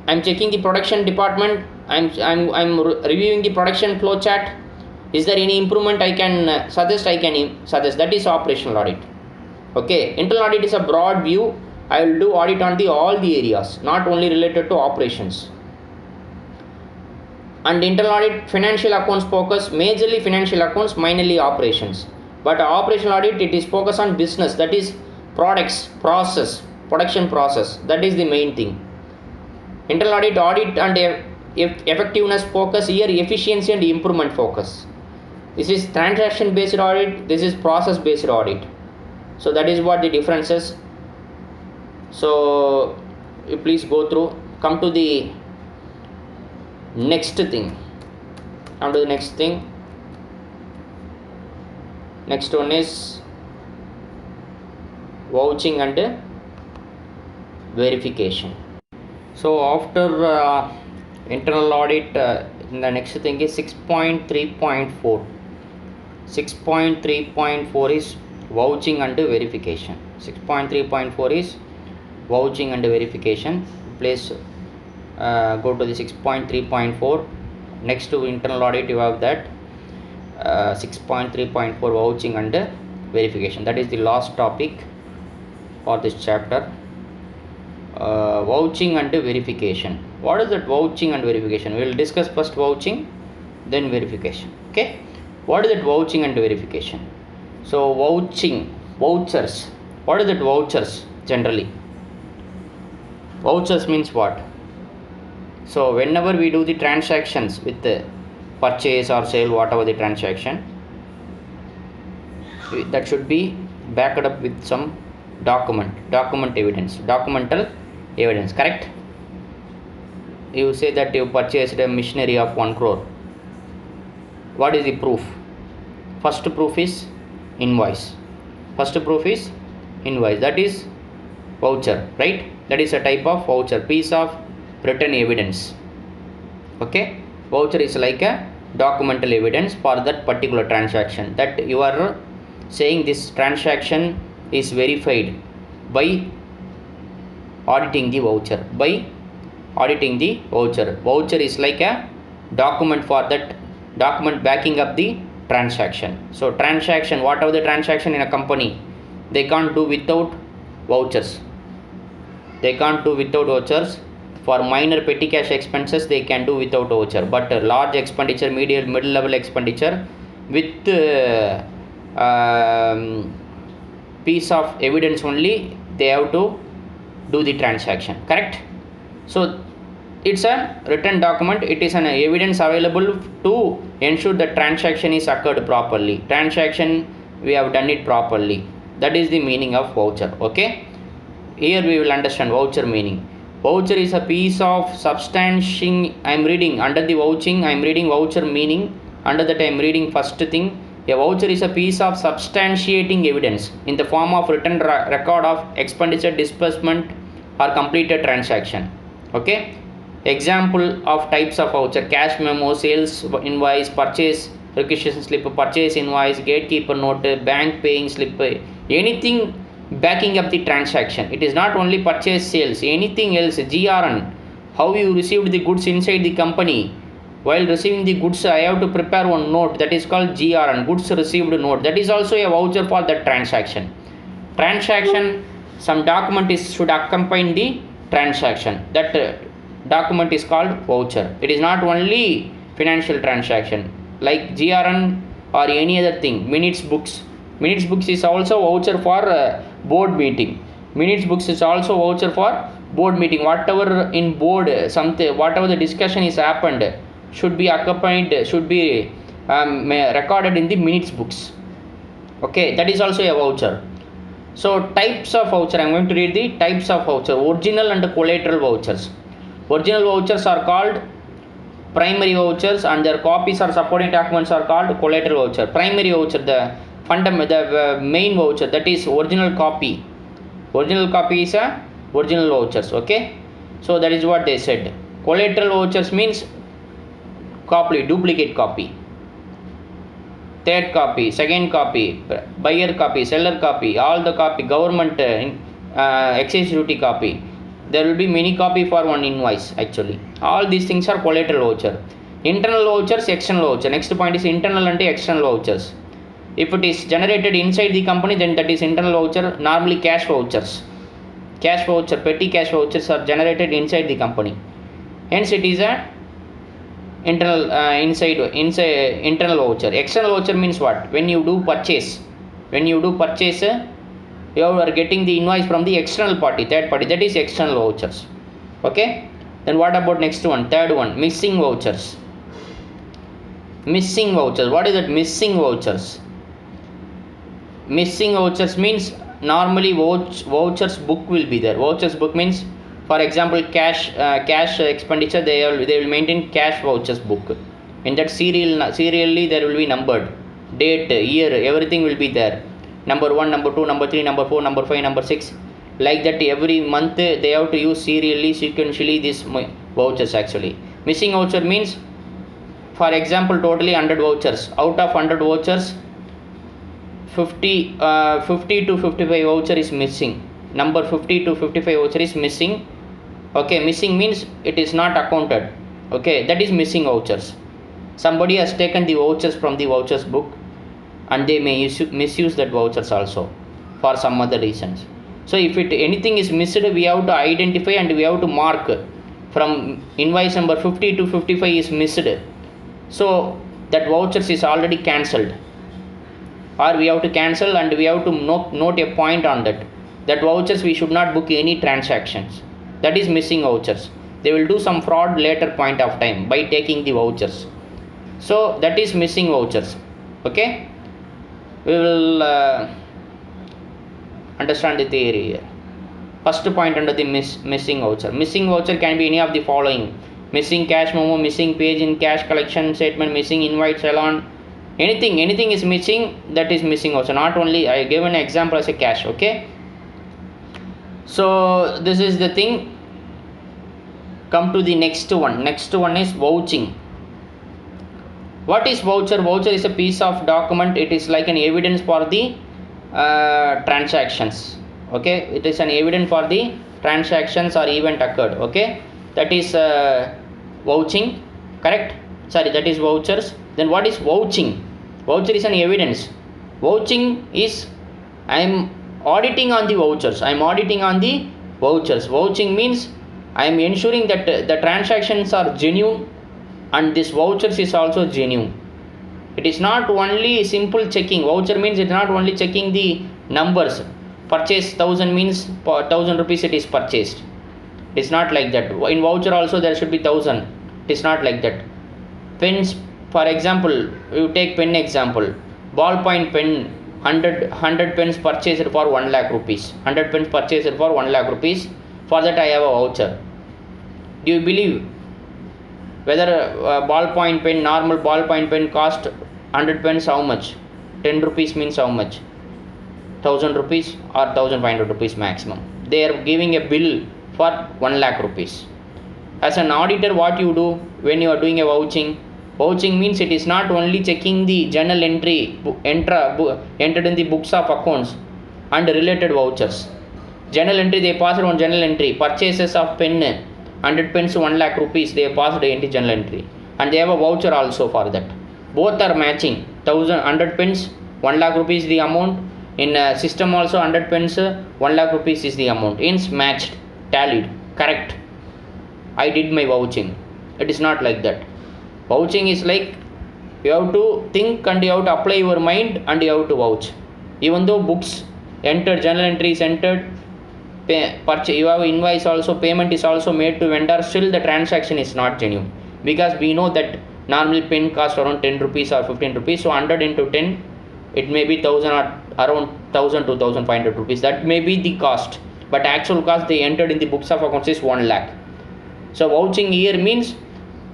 I am checking the production department, I am reviewing the production flow chart. Is there any improvement I can suggest? That is operational audit. Okay, internal audit is a broad view. I will do audit on all the areas, not only related to operations. And internal audit, financial accounts focus majorly financial accounts, minorly operations. But operational audit, it is focused on business, that is products, process, production process. That is the main thing. Internal audit and effectiveness focus, here efficiency and improvement focus. This is transaction based audit, this is process based audit. So that is what the difference is. So you please go through. Come to the next thing. Next one is vouching and verification. So after internal audit, the next thing is 6.3.4. 6.3.4 is vouching and verification. 6.3.4 is vouching and verification. Please go to the 6.3.4. Next to internal audit you have that 6.3.4 vouching and verification. That is the last topic for this chapter. Vouching and verification. What is that vouching and verification? We will discuss first vouching, then verification. Okay. What is that vouching and verification? So vouchers. What is that vouchers generally? Vouchers means what? So whenever we do the transactions with the purchase or sale, whatever the transaction, that should be backed up with some documental evidence, correct? You say that you purchased a machinery of 1 crore. What is the proof? First proof is invoice. That is voucher, right? That is a type of voucher, piece of written evidence. Okay, voucher is like a documental evidence for that particular transaction, that you are saying this transaction is verified by auditing the voucher. Voucher is like a document for that document backing up the transaction. So transaction, whatever the transaction in a company, they can't do without vouchers. For minor petty cash expenses they can do without voucher, but large expenditure, middle level expenditure with piece of evidence only, they have to do the transaction, correct? So it's a written document, it is an evidence available to ensure the transaction is occurred properly, we have done it properly. That is the meaning of voucher. Okay, here we will understand voucher meaning. Voucher is a piece of substantiating. I am reading under the vouching, I am reading voucher meaning. Under that I am reading first thing. A voucher is a piece of substantiating evidence in the form of written record of expenditure, disbursement or completed transaction. Okay, example of types of voucher: cash memo, sales invoice, purchase requisition slip, purchase invoice, gatekeeper note, bank paying slip, anything backing up the transaction. It is not only purchase, sales, anything else. GRN, how you received the goods inside the company. While receiving the goods, I have to prepare one note, that is called GRN, goods received note. That is also a voucher for that transaction. Some document should accompany the transaction. That document is called voucher. It is not only financial transaction like GRN or any other thing. Minutes books is also voucher for board meeting. Whatever in board, something, whatever the discussion is happened, should be recorded in the minutes books. Okay, that is also a voucher. So types of voucher, I am going to read the types of voucher. Original and collateral vouchers. Original vouchers are called primary vouchers and their copies or supporting documents are called collateral voucher. Primary voucher, the main voucher, that is original copy. Original copy is a original vouchers. Okay, so that is what they said. Collateral vouchers means copy, duplicate copy, third copy, second copy, buyer copy, seller copy, all the copy, government excise duty copy. There will be many copy for one invoice actually. All these things are collateral voucher. Internal vouchers, external voucher. Next point is internal and external vouchers. If it is generated inside the company, then that is internal voucher. Normally cash vouchers. Petty cash vouchers are generated inside the company. Hence it is a internal internal voucher. External voucher means what? When you do purchase, you are getting the invoice from the external party, third party. That is external vouchers. Okay. Then what about next one? Third one, missing vouchers. Missing vouchers. What is that? Missing vouchers. Missing vouchers means normally vouchers book will be there. Vouchers book means, for example, cash expenditure, they will maintain cash vouchers book. In that serially there will be numbered, date, year, everything will be there. Number 1, number 2, number 3, number 4, number 5, number 6. Like that every month they have to use serially, sequentially these vouchers actually. Missing voucher means, for example, totally 100 vouchers. Out of 100 vouchers, 50 to 55 voucher is missing. Number 50 to 55 voucher is missing. Okay, missing means it is not accounted. Okay, that is missing vouchers. Somebody has taken the vouchers from the vouchers book and they may misuse that vouchers also for some other reasons. So if anything is missed, we have to identify and we have to mark from invoice number 50 to 55 is missed. So that vouchers is already cancelled, or we have to cancel and we have to note a point on that. That vouchers we should not book any transactions. That is missing vouchers. They will do some fraud later point of time by taking the vouchers. So that is missing vouchers. Okay, we will understand the theory here. First point under the missing voucher. Missing voucher can be any of the following: missing cash memo, missing page in cash collection statement, missing invite salon. Anything is missing, that is missing voucher. Not only I gave an example as a cash. Okay, so this is the thing. Come to the next one. Next one is vouching. What is voucher? Voucher is a piece of document. It is like an evidence for the transactions. Okay, it is an evidence for the transactions or event occurred. Okay, that is vouching, correct? Sorry, that is vouchers. Then what is vouching? Voucher is an evidence. Vouching is, I am auditing on the vouchers. I am auditing on the vouchers. Vouching means I am ensuring that the transactions are genuine and this vouchers is also genuine. It is not only simple checking. Voucher means it is not only checking the numbers. Purchase 1000 means 1000 rupees it is purchased. It is not like that. In voucher also there should be 1000. It is not like that. Pens, for example, you take pen example. Ballpoint pen, 100 pens purchased for 1 lakh rupees. 100 pens purchased for 1 lakh rupees. For that I have a voucher. Do you believe whether a ballpoint pen, normal ballpoint pen cost 100 pens how much? 10 rupees means how much? 1000 rupees or 1500 rupees maximum. They are giving a bill for 1 lakh rupees. As an auditor, what you do when you are doing a vouching? Vouching means it is not only checking the journal entry entered in the books of accounts and related vouchers. Journal entry, they passed on journal entry. Purchases of pen, 100 pens 1 lakh rupees, they passed into journal entry. And they have a voucher also for that. Both are matching. 100 pens, 1 lakh rupees the amount. In system also 100 pens, 1 lakh rupees is the amount. Hence matched, tallied, correct. I did my vouching. It is not like that. Vouching is like you have to think and you have to apply your mind and you have to vouch. Even though books entered, journal entries entered, you have invoice also, payment is also made to vendor, still the transaction is not genuine. Because we know that normally pen cost around 10 rupees or 15 rupees. So 100 into 10, it may be 1000 or around 1000 to 1500 rupees. That may be the cost. But actual cost they entered in the books of accounts is 1 lakh. So vouching here means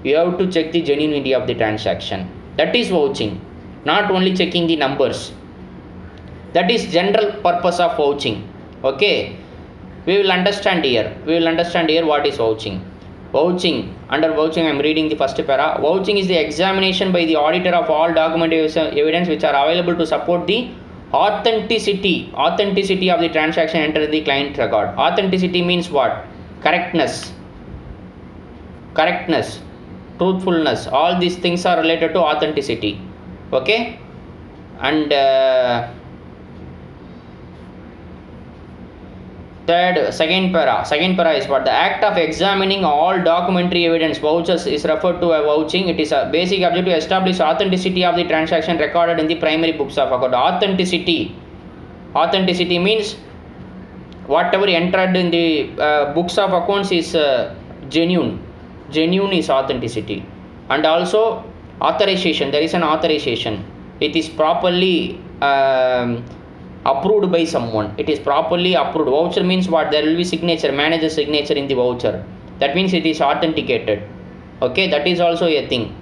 you have to check the genuinity of the transaction. That is vouching. Not only checking the numbers. That is general purpose of vouching. Okay. We will understand here. What is vouching. Vouching. Under vouching I am reading the first para. Vouching is the examination by the auditor of all document evidence which are available to support the authenticity of the transaction entered in the client record. Authenticity means what? Correctness, truthfulness. All these things are related to authenticity. Okay. And second para is what? The act of examining all documentary evidence, vouchers, is referred to as vouching. It is a basic objective to establish authenticity of the transaction recorded in the primary books of account. Authenticity means whatever entered in the books of accounts is genuine. genuine is authenticity. And also authorization, there is an authorization, it is properly approved by someone, it is properly approved. Voucher means what? There will be signature, manager signature in the voucher, that means it is authenticated. Okay, that is also a thing.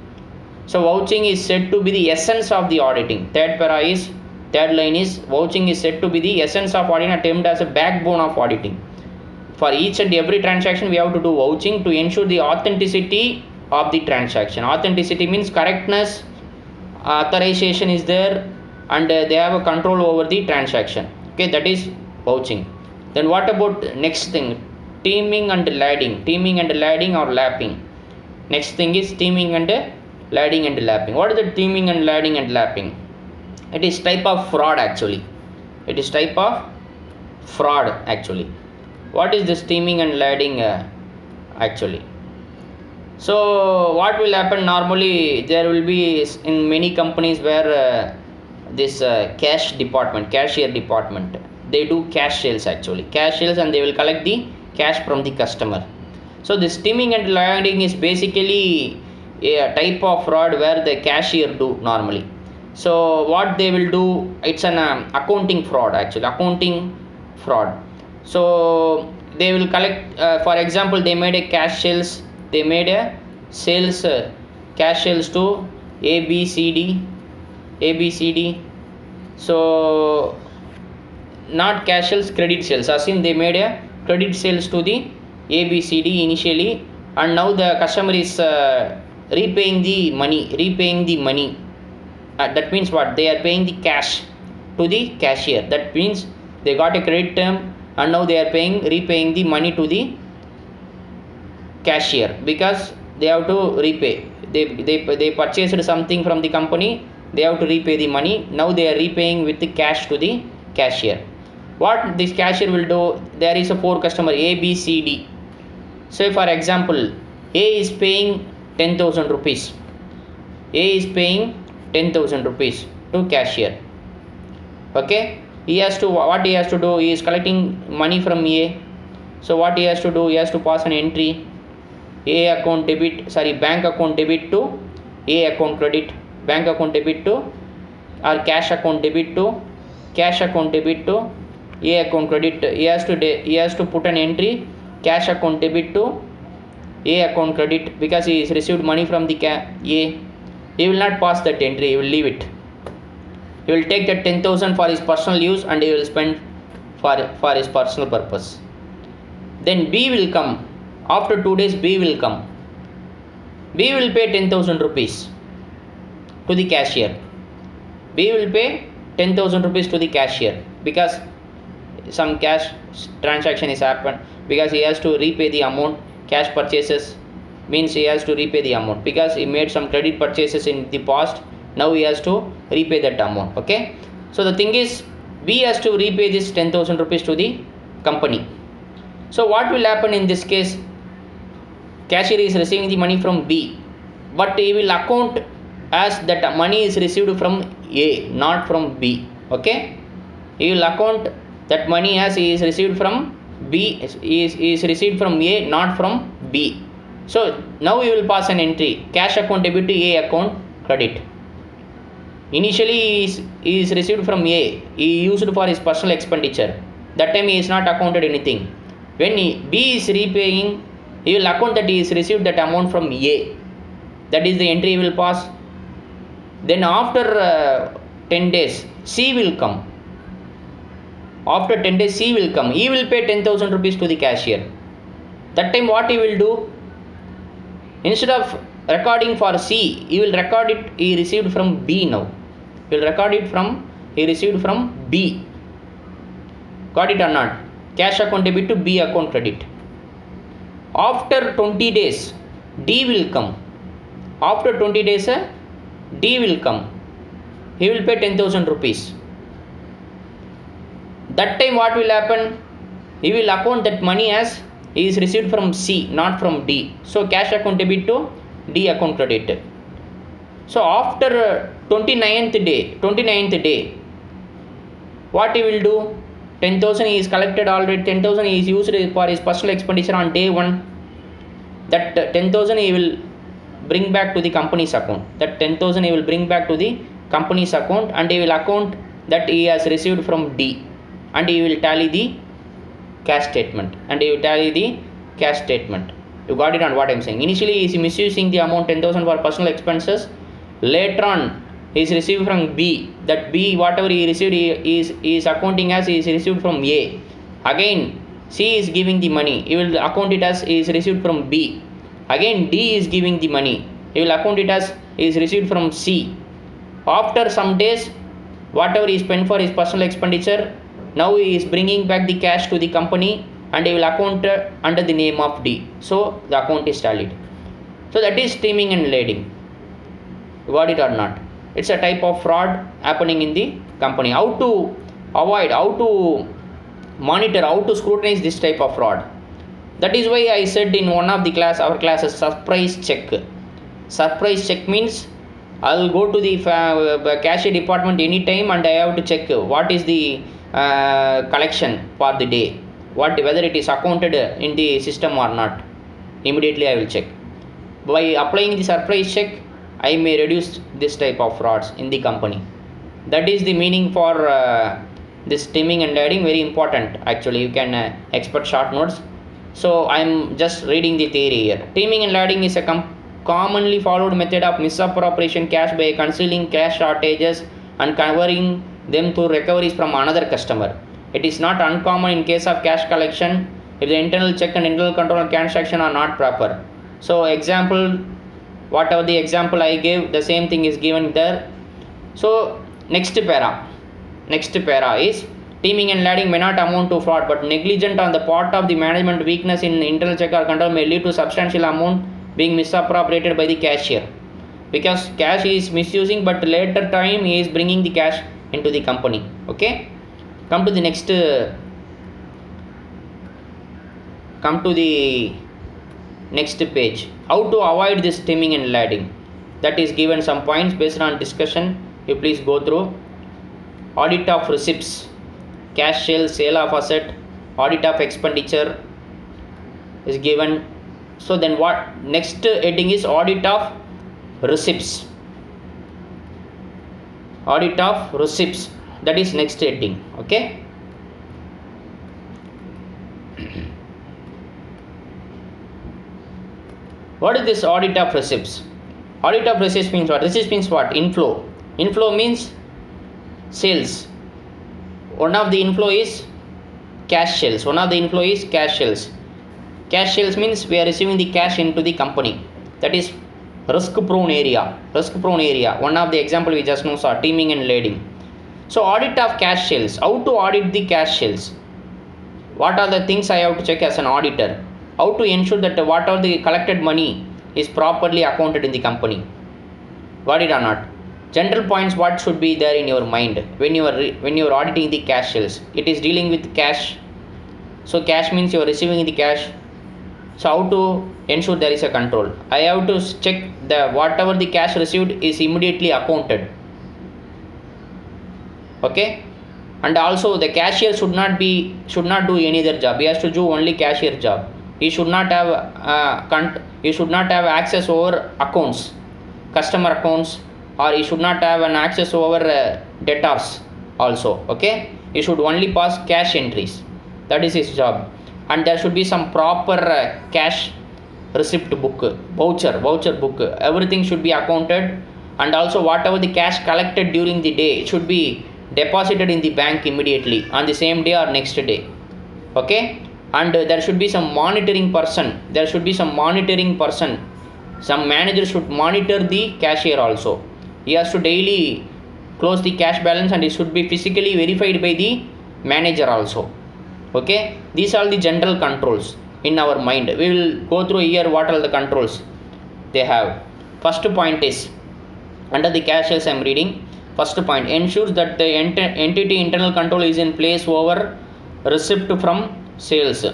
So vouching is said to be the essence of the auditing. Third line is vouching is said to be the essence of auditing, termed as a backbone of auditing. For each and every transaction we have to do vouching to ensure the authenticity of the transaction. Authenticity means correctness, authorization is there, and they have a control over the transaction. Okay, that is vouching. Then what about next thing? Teaming and ladding or lapping. Next thing is teaming and ladding and lapping. What is the teaming and ladding and lapping? It is type of fraud actually. It is type of fraud actually. What is this teaming and ladding actually? So what will happen normally? There will be in many companies where this cashier department, they do cash sales actually, and they will collect the cash from the customer. So this teaming and ladding is basically a type of fraud where the cashier do normally. So what they will do, it's an accounting fraud actually, so they will collect, for example, they made a cash sales, they made a sales cash sales to ABCD. So not cash sales, credit sales, as in they made a credit sales to the ABCD initially, and now the customer is repaying the money. That means what? They are paying the cash to the cashier. That means they got a credit term and now they are repaying the money to the cashier, because they have to repay. They purchased something from the company, they have to repay the money. Now they are repaying with the cash to the cashier. What this cashier will do? There is a 4 customer A, B, C, D. So for example, A is paying 10,000 rupees. A is paying 10,000 rupees to cashier. Okay, he has to, what he has to do, he is collecting money from A. So what he has to do, he has to pass an entry, bank account debit to A account credit, bank account debit to, or cash account debit to A account credit. He has to put an entry, cash account debit to A account credit, because he has received money from the A. He will not pass that entry, he will leave it. He will take that 10,000 for his personal use and he will spend for his personal purpose. Then B will come. After 2 days B will come. B will pay 10,000 rupees to the cashier. B will pay 10,000 rupees to the cashier because some cash transaction is happened, because he has to repay the amount. Cash purchases means he has to repay the amount because he made some credit purchases in the past. Now he has to repay that amount. Okay, so the thing is, B has to repay this 10,000 rupees to the company. So what will happen in this case? Cashier is receiving the money from B, but he will account as that money is received from A, not from B. Okay, he will account that money as he is received from B, is received from A, not from B. So now he will pass an entry, cash account debit to A account credit. Initially he is received from A, he used for his personal expenditure. That time he is not accounted anything. When B is repaying, he will account that he is received that amount from A. That is the entry he will pass. Then after 10 days C will come. After 10 days C will come. He will pay 10,000 rupees to the cashier. That time what he will do? Instead of recording for C, he will record it he received from B now. He will record it from he received from B. Got it or not? Cash account debit to B account credit. After 20 days D will come. After 20 days D will come. He will pay 10,000 rupees. That time what will happen? He will account that money as he is received from C, not from D. So cash account debit to D account credit. So after 29th day, what he will do? 10,000 he is collected already. 10,000 he is used for his personal expenditure on day 1. that 10,000 he will bring back to the company's account. That 10,000 he will bring back to the company's account, and he will account that he has received from D, and he will tally the cash statement, You got it on what I'm saying? Initially he is misusing the amount 10,000 for personal expenses. Later on he is received from B. That B, whatever he received, he is accounting as he is received from A. Again C is giving the money, he will account it as he is received from B. Again D is giving the money, he will account it as he is received from C. After some days, whatever he spent for his personal expenditure, now he is bringing back the cash to the company, and he will account under the name of D. So the account is tallied. So that is steaming and lading. You got it or not? It's a type of fraud happening in the company. How to avoid, how to monitor, how to scrutinize this type of fraud? That is why I said in one of the our classes, surprise check. Surprise check means I will go to the cashier department anytime, and I have to check what is the collection for the day, whether it is accounted in the system or not. Immediately I will check. By applying the surprise check, I may reduce this type of frauds in the company. That is the meaning for this steaming and lading. Very important actually. You can expect short notes. So I am just reading the theory here. Steaming and lading is a commonly followed method of misappropriation cash by concealing cash shortages and converting them to recoveries from another customer. It is not uncommon in case of cash collection if the internal check and internal control transaction are not proper. So example, whatever the example I gave, the same thing is given there. So next para is steaming and lading may not amount to fraud, but negligent on the part of the management, weakness in internal check or control may lead to substantial amount being misappropriated by the cashier, because cash is misusing, but later time he is bringing the cash into the company. Okay, come to the next page. How to avoid this steaming and lading? That is given some points based on discussion. You please go through. Audit of receipts, cash sale of asset, audit of expenditure is given. So then what next heading is audit of receipts. That is next heading. Okay. What is this audit of receipts? Audit of receipts means what? Receipts means what? Inflow means sales. One of the inflow is cash sales. Cash sales means we are receiving the cash into the company. That is risk prone area. One of the example we just now saw, steaming and lading. So audit of cash sales. How to audit the cash sales? What are the things I have to check as an auditor? How to ensure that whatever the collected money is properly accounted in the company? Got it or not? General points, what should be there in your mind when you are auditing the cash sales? It is dealing with cash. So cash means you are receiving the cash. So how to ensure there is a control? I have to check the whatever the cash received is immediately accounted. Okay, and also the cashier should not do any other job. He has to do only cashier job. He should not have access over accounts, customer accounts, or he should not have an access over debtors also. Okay, he should only pass cash entries. That is his job. And there should be some proper cash receipt book, voucher book. Everything should be accounted, and also whatever the cash collected during the day should be deposited in the bank immediately on the same day or next day. Okay, and there should be some monitoring person. Some manager should monitor the cashier also. He has to daily close the cash balance, and it should be physically verified by the manager also. Okay, these are the general controls in our mind. We will go through here what are the controls they have. First point is under the cash sales I am reading. First point, ensures that the entity internal control is in place over receipt from sales.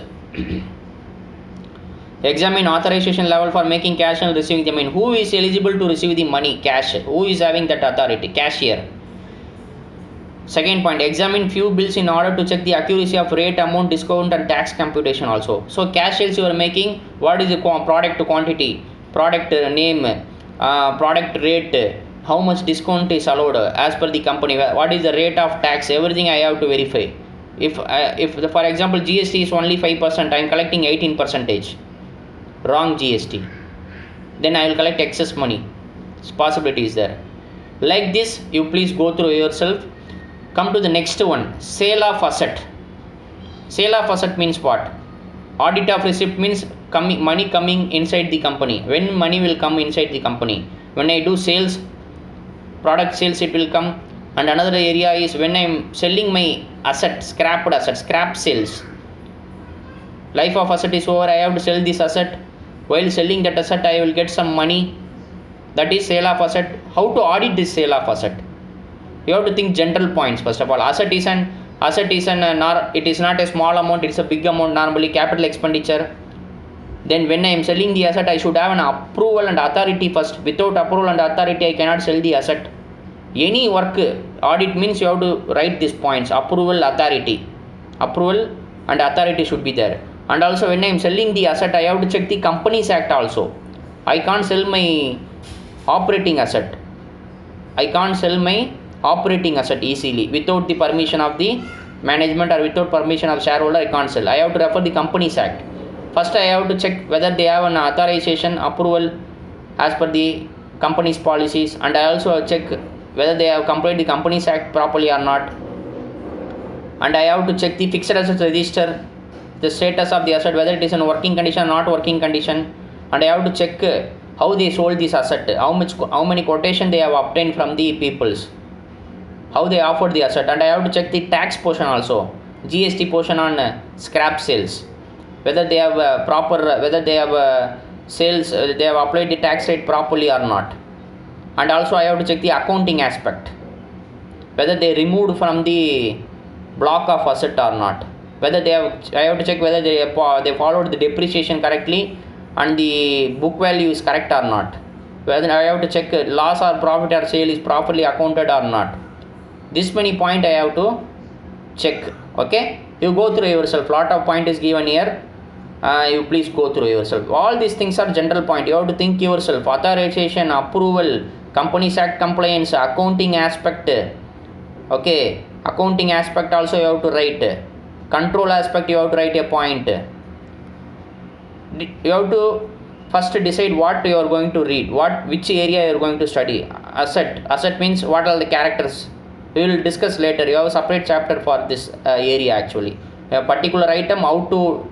Examine authorization level for making cash and receiving the money. Who is eligible to receive the money cash? Who is having that authority? Cashier. Second point, examine few bills in order to check the accuracy of rate, amount, discount and tax computation also. So cash sales you are making, what is the product quantity, product name, product rate, how much discount is allowed as per the company, what is the rate of tax, everything I have to verify. If for example GST is only 5%, I am collecting 18%, wrong GST, then I will collect excess money. Possibility is there. Like this, you please go through yourself. Come to the next one, sale of asset. Sale of asset means what? Audit of receipt means money coming inside the company. When money will come inside the company? When I do sales, product sales, it will come. And another area is when I am selling my asset, scrap sales. Life of asset is over, I have to sell this asset. While selling that asset, I will get some money. That is sale of asset. How to audit this sale of asset? You have to think general points. First of all, it is not a small amount, it's a big amount, normally capital expenditure. Then when I am selling the asset, I should have an approval and authority first. Without approval and authority, I cannot sell the asset. Any work, audit means you have to write these points, approval, authority. Approval and authority should be there. And also when I am selling the asset, I have to check the Companies Act also. I can't sell my operating asset. Easily without the permission of the management or without permission of shareholder. I can't sell. I have to refer the Companies Act. First I have to check whether they have an authorization approval as per the company's policies, and I also check whether they have completed the Companies Act properly or not. And I have to check the fixed assets register, the status of the asset, whether it is in working condition or not working condition. And I have to check how they sold this asset, how many quotation they have obtained from the peoples, how they offered the asset. And I have to check the tax portion also, GST portion on scrap sales, whether they have sales, they have applied the tax rate properly or not. And also I have to check the accounting aspect, whether they removed from the block of asset or not, whether I have to check whether they followed the depreciation correctly and the book value is correct or not, whether I have to check loss or profit or sale is properly accounted or not. This many point I have to check. Okay, you go through yourself, lot of point is given here. You please go through yourself. All these things are general point, you have to think yourself. Authorization, approval, Companies Act compliance, accounting aspect. Okay, accounting aspect also you have to write. Control aspect you have to write a point. You have to first decide what you are going to read, which area you are going to study. Asset means what are the characters, we will discuss later. You have a separate chapter for this area actually. A particular item, how to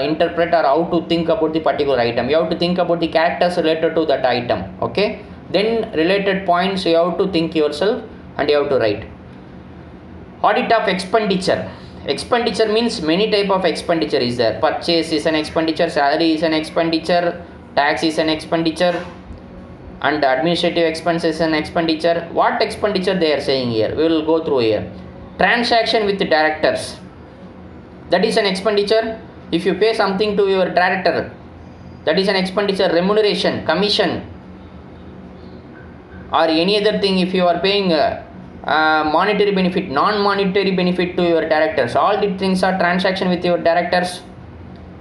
interpret or how to think about the particular item. You have to think about the characters related to that item. Okay, then related points you have to think yourself and you have to write. Audit of expenditure. Expenditure means many type of expenditure is there. Purchase is an expenditure, salary is an expenditure, tax is an expenditure, and administrative expenses is an expenditure. What expenditure they are saying here, we will go through here. Transaction with the directors, that is an expenditure. If you pay something to your director, that is an expenditure. Remuneration, commission, or any other thing, if you are paying monetary benefit, non-monetary benefit to your directors, all the things are transaction with your directors.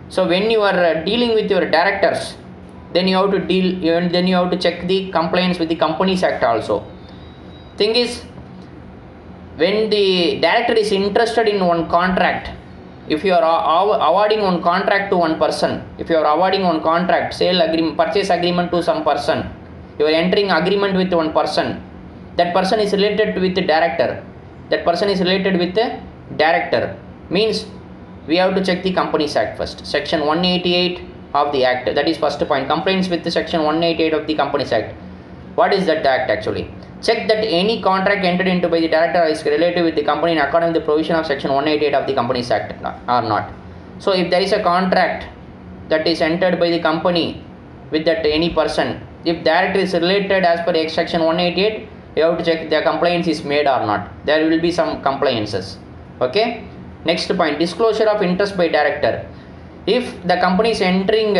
So when you are dealing with your directors, then you have to check the compliance with the Companies Act also. Thing is, when the director is interested in one contract, if you are awarding one contract to one person, if you are awarding one contract, sale agreement, purchase agreement to some person, you are entering agreement with one person, that person is related with the director, means we have to check the Companies Act first, section 188 of the act. That is first point, compliance with the section 188 of the Companies Act. What is that act actually? Check that any contract entered into by the director is related with the company in accordance with the provision of section 188 of the Companies Act or not. So if there is a contract that is entered by the company with that any person, if director is related as per section 188, you have to check the compliance is made or not. There will be some compliances. Okay, next point, disclosure of interest by director. If the company is entering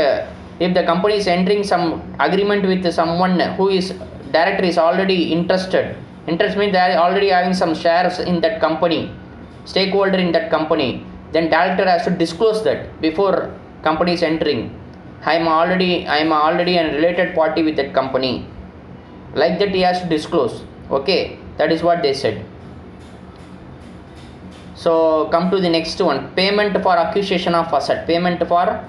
some agreement with someone who is director is already interested Interest means they are already having some shares in that company, stakeholder in that company. Then director has to disclose that before company is entering. I am already a related party with that company. Like that he has to disclose. Okay, that is what they said. So come to the next one, payment for acquisition of asset. Payment for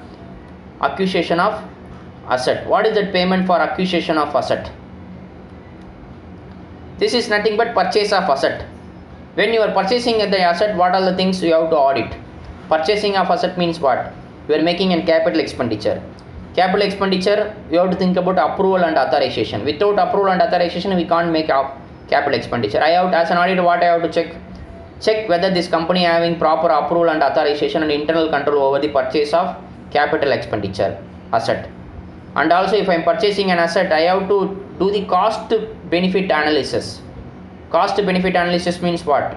acquisition of asset. What is that payment for acquisition of asset? This is nothing but purchase of asset. When you are purchasing the asset, what are the things you have to audit? Purchasing of asset means what? You are making a capital expenditure. Capital expenditure, you have to think about approval and authorization. Without approval and authorization, we can't make a capital expenditure. I have, as an auditor, what I have to check? Check whether this company having proper approval and authorization and internal control over the purchase of capital expenditure asset. And also, if I am purchasing an asset, I have to do the cost benefit analysis. Cost benefit analysis means what?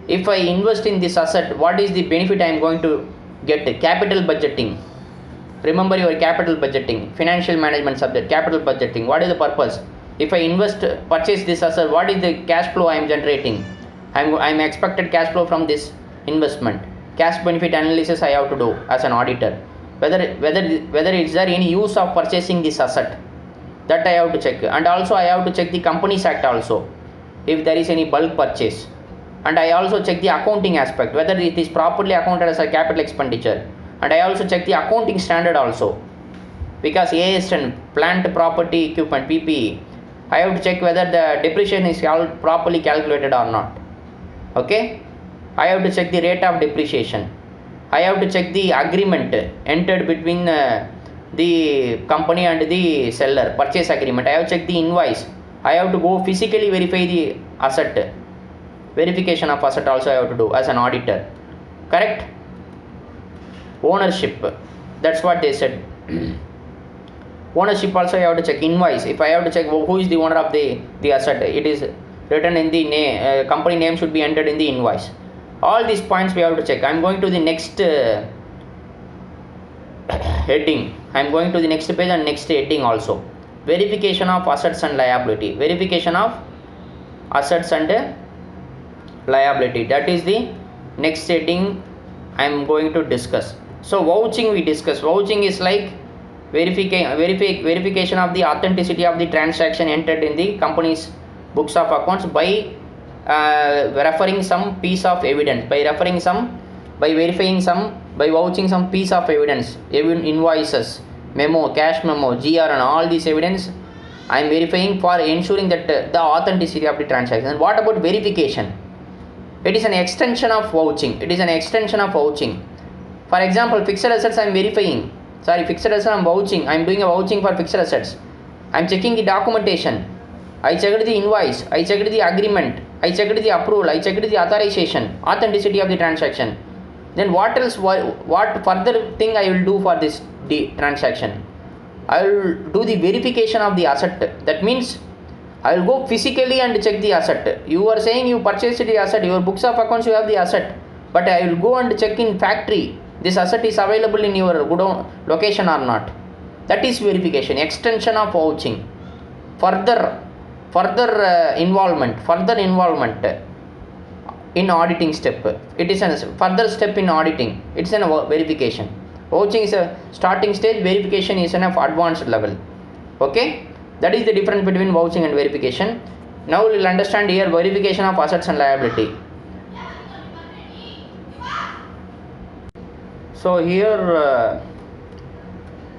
If I invest in this asset, what is the benefit I am going to get? Capital budgeting. Remember your capital budgeting, financial management subject, capital budgeting. What is the purpose? If I purchase this asset, what is the cash flow I am generating? I'm expected cash flow from this investment. Cash benefit analysis I have to do as an auditor. Whether is there any use of purchasing this asset, that I have to check. And also I have to check the Companies Act also, if there is any bulk purchase. And I also check the accounting aspect, whether it is properly accounted as a capital expenditure. And I also check the accounting standard also, because AS10, plant property equipment, PPE, I have to check whether the depreciation is properly calculated or not. Okay, I have to check the rate of depreciation. I have to check the agreement entered between the company and the seller, purchase agreement. I have to check the invoice. I have to go physically verify the asset. Verification of asset also I have to do as an auditor. Correct? Ownership, that's what they said. Ownership also I have to check. Invoice, if I have to check who is the owner of the asset, it is written in the name, company name should be entered in the invoice. All these points we have to check. I am going to the next heading. I am going to the next page and next heading also. Verification of assets and liability. Verification of assets and liability. That is the next heading I am going to discuss. So vouching we discuss. Vouching is like verification of the authenticity of the transaction entered in the company's books of accounts by referring some piece of evidence, by verifying some, by vouching some piece of evidence, even invoices, memo, cash memo, GR and all these evidence I am verifying for ensuring that the authenticity of the transaction. And what about verification? It is an extension of vouching. It is an extension of vouching. For example, fixed assets I am verifying. Fixed assets I am vouching. I am doing a vouching for fixed assets. I am checking the documentation. I checked the invoice. I checked the agreement. I checked the approval. I checked the authorization, authenticity of the transaction. Then what else? What further thing I will do for this transaction? I will do the verification of the asset. That means I will go physically and check the asset. You are saying you purchased the asset, your books of accounts you have the asset, but I will go and check in factory, this asset is available in your godown location or not. That is verification, extension of vouching. Further involvement in auditing step. It is a further step in auditing. It's a verification. Vouching is a starting stage, verification is an advanced level. Okay, that is the difference between vouching and verification. Now we will understand here verification of assets and liability. So here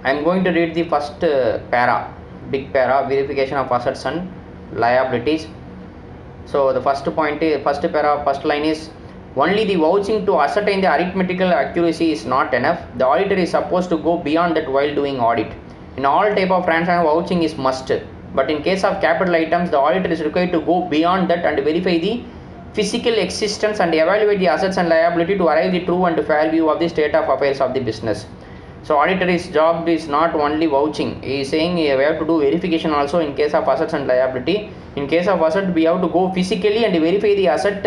I am going to read the first big para, verification of assets and liabilities. So the first point is, first line is, only the vouching to ascertain the arithmetical accuracy is not enough. The auditor is supposed to go beyond that while doing audit. In all type of transaction, vouching is must. But in case of capital items, the auditor is required to go beyond that and verify the physical existence and evaluate the assets and liability to arrive the true and fair view of the state of affairs of the business. So auditor's job is not only vouching. He is saying we have to do verification also in case of assets and liability. In case of asset, we have to go physically and verify the asset,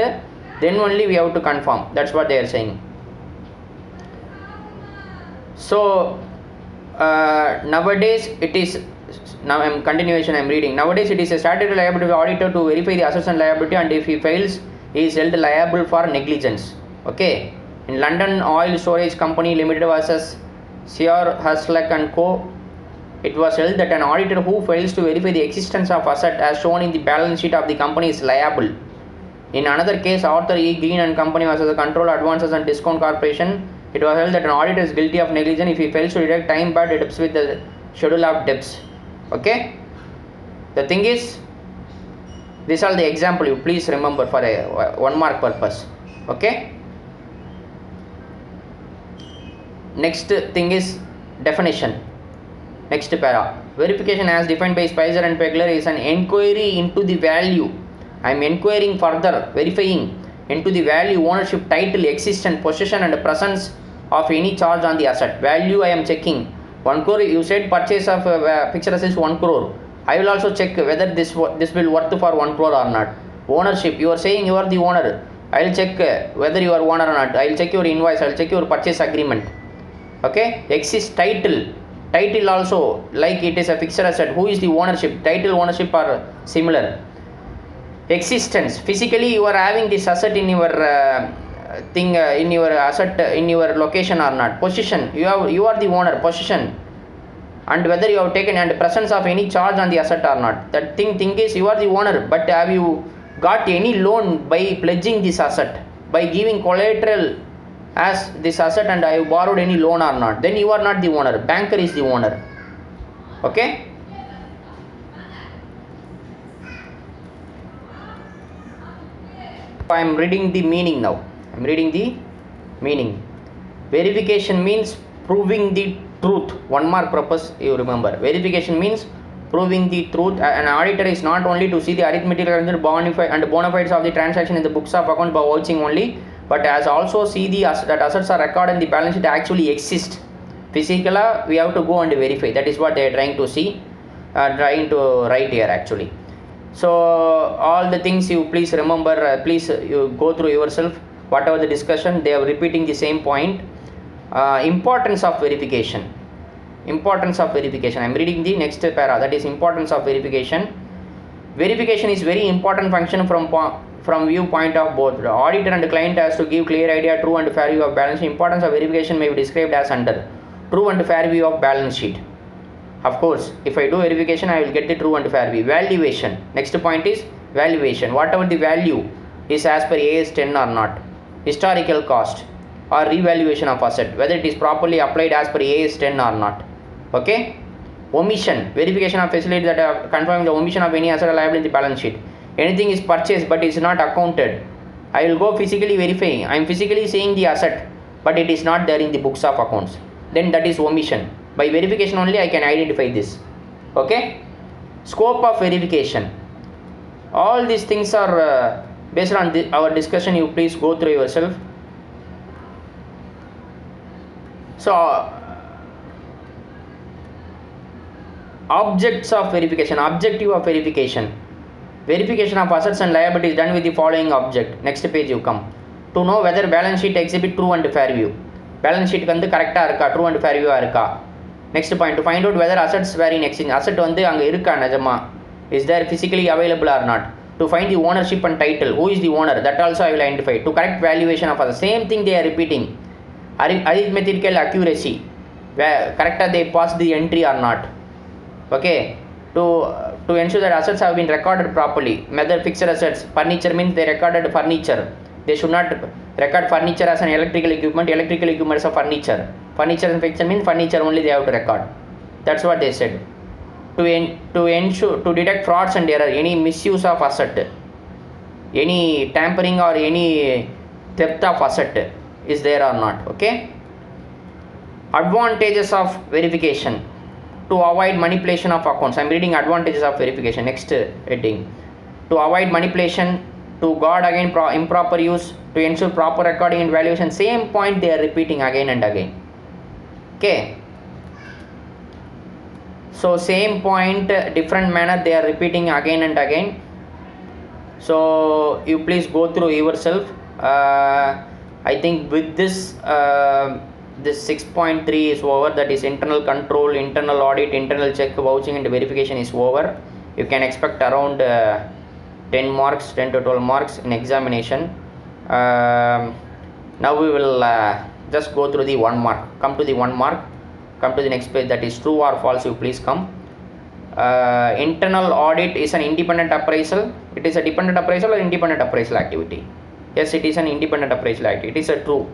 then only we have to confirm. That's what they are saying. So nowadays it is now I'm continuation I'm reading. Nowadays it is a statutory liability of the auditor to verify the assets and liability, and if he fails he is held liable for negligence. Okay, in London Oil Storage Company Limited versus Sir Haslak and Co., it was held that an auditor who fails to verify the existence of asset as shown in the balance sheet of the company is liable. In another case, Arthur E. Green and Company versus the Control Advances and Discount Corporation, it was held that an auditor is guilty of negligence if he fails to deduct time-barred debts with the schedule of debts. Okay, the thing is, these are the example you please remember for a 1 mark purpose. Okay, next thing is definition. Next para, verification as defined by Spicer and Pegler is an inquiry into the value. I am inquiring further, verifying into the value, ownership, title, existence, possession and presence of any charge on the asset. Value I am checking. 1 crore, you said purchase of fixed assets 1 crore. I will also check whether this will worth for 1 crore or not. Ownership, you are saying you are the owner. I will check whether you are owner or not. I will check your invoice, I will check your purchase agreement. Okay, exist title. Title also, like it is a fixed asset. Who is the ownership? Title, ownership are similar. Existence, physically you are having this asset in your in your asset in your location or not. Possession, you are the owner. Possession, and whether you have taken, and presence of any charge on the asset or not. That thing is you are the owner, but have you got any loan by pledging this asset, by giving collateral as this asset, and I have borrowed any loan or not? Then you are not the owner. Banker is the owner. Okay, I am reading the meaning now. I am reading the meaning. Verification means proving the truth. 1 mark purpose you remember. Verification means proving the truth. An auditor is not only to see the arithmetical and bona fides of the transaction in the books of account by vouching only, but as also see that assets are recorded in the balance sheet actually exist. Physically we have to go and verify. That is what they are trying to see, trying to write here actually. So all the things you please remember, please you go through yourself. Whatever the discussion, they are repeating the same point. Importance of verification. Importance of verification. I am reading the next para, that is importance of verification. Verification is very important function from viewpoint of both the auditor and the client has to give clear idea, true and fair view of balance sheet. Importance of verification may be described as under true and fair view of balance sheet. Of course, if I do verification, I will get the true and fair view. Valuation. Next point is valuation. Whatever the value is as per AS 10 or not. Historical cost or revaluation of asset, whether it is properly applied as per AS 10 or not. Okay. Omission. Verification of facility that are confirming the omission of any asset or liability in the balance sheet. Anything is purchased but is not accounted. I will go physically verifying. I am physically seeing the asset, but it is not there in the books of accounts. Then that is omission. By verification only I can identify this. Okay. Scope of verification. All these things are based on our discussion. You please go through yourself. So objects of verification. Objective of verification. Verification of assets and liabilities done with the following object. Next page you come. To know whether balance sheet exhibit true and fair view. Balance sheet வந்து கரெக்டா இருக்கா, true and fair view இருக்கா. Next point, to find out whether assets were in exchange. Asset வந்து அங்க இருக்கா நிஜமா, is there physically available or not. To find the ownership and title, who is the owner, that also I will identify. To correct valuation of assets, same thing they are repeating. Arithmetical accuracy, where correcta they pass the entry or not. Okay, to ensure that assets have been recorded properly. Whether fixed assets, furniture means they recorded furniture. They should not record furniture as an electrical equipment. Electrical equipment is a furniture. Furniture and fixture means furniture only they have to record. That's what they said. To ensure, to detect frauds and error, any misuse of asset, any tampering or any theft of asset is there or not. Okay. Advantages of verification. To avoid manipulation of accounts. I am reading advantages of verification. Next heading. To avoid manipulation, to guard against improper use, to ensure proper recording and valuation. Same point they are repeating again and again. Okay. So same point, different manner they are repeating again and again. So you please go through yourself. I think with this this 6.3 is over, that is internal control, internal audit, internal check, vouching and verification is over. You can expect around 10 marks, 10 to 12 marks in examination. Now we will just go through the 1 mark. Come to the 1 mark, come to the next page, that is true or false, you please come. Internal audit is an independent appraisal. It is a dependent appraisal or independent appraisal activity? Yes, it is an independent appraisal activity. It is a true.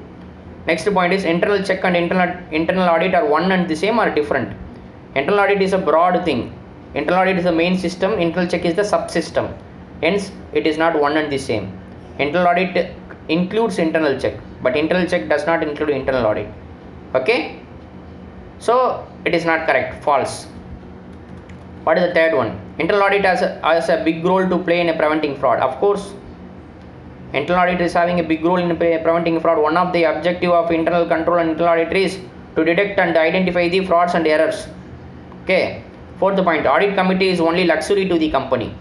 Next point is internal check and internal audit are one and the same or different? Internal audit is a broad thing. Internal audit is the main system, internal check is the subsystem. Hence, it is not one and the same. Internal audit includes internal check, but internal check does not include internal audit. Okay? So, it is not correct. False. What is the third one? Internal audit has a big role to play in preventing fraud. Of course, internal audit is having a big role in preventing fraud. One of the objective of internal control and internal audit is to detect and identify the frauds and errors. Okay. Fourth point, audit committee is only luxury to the company.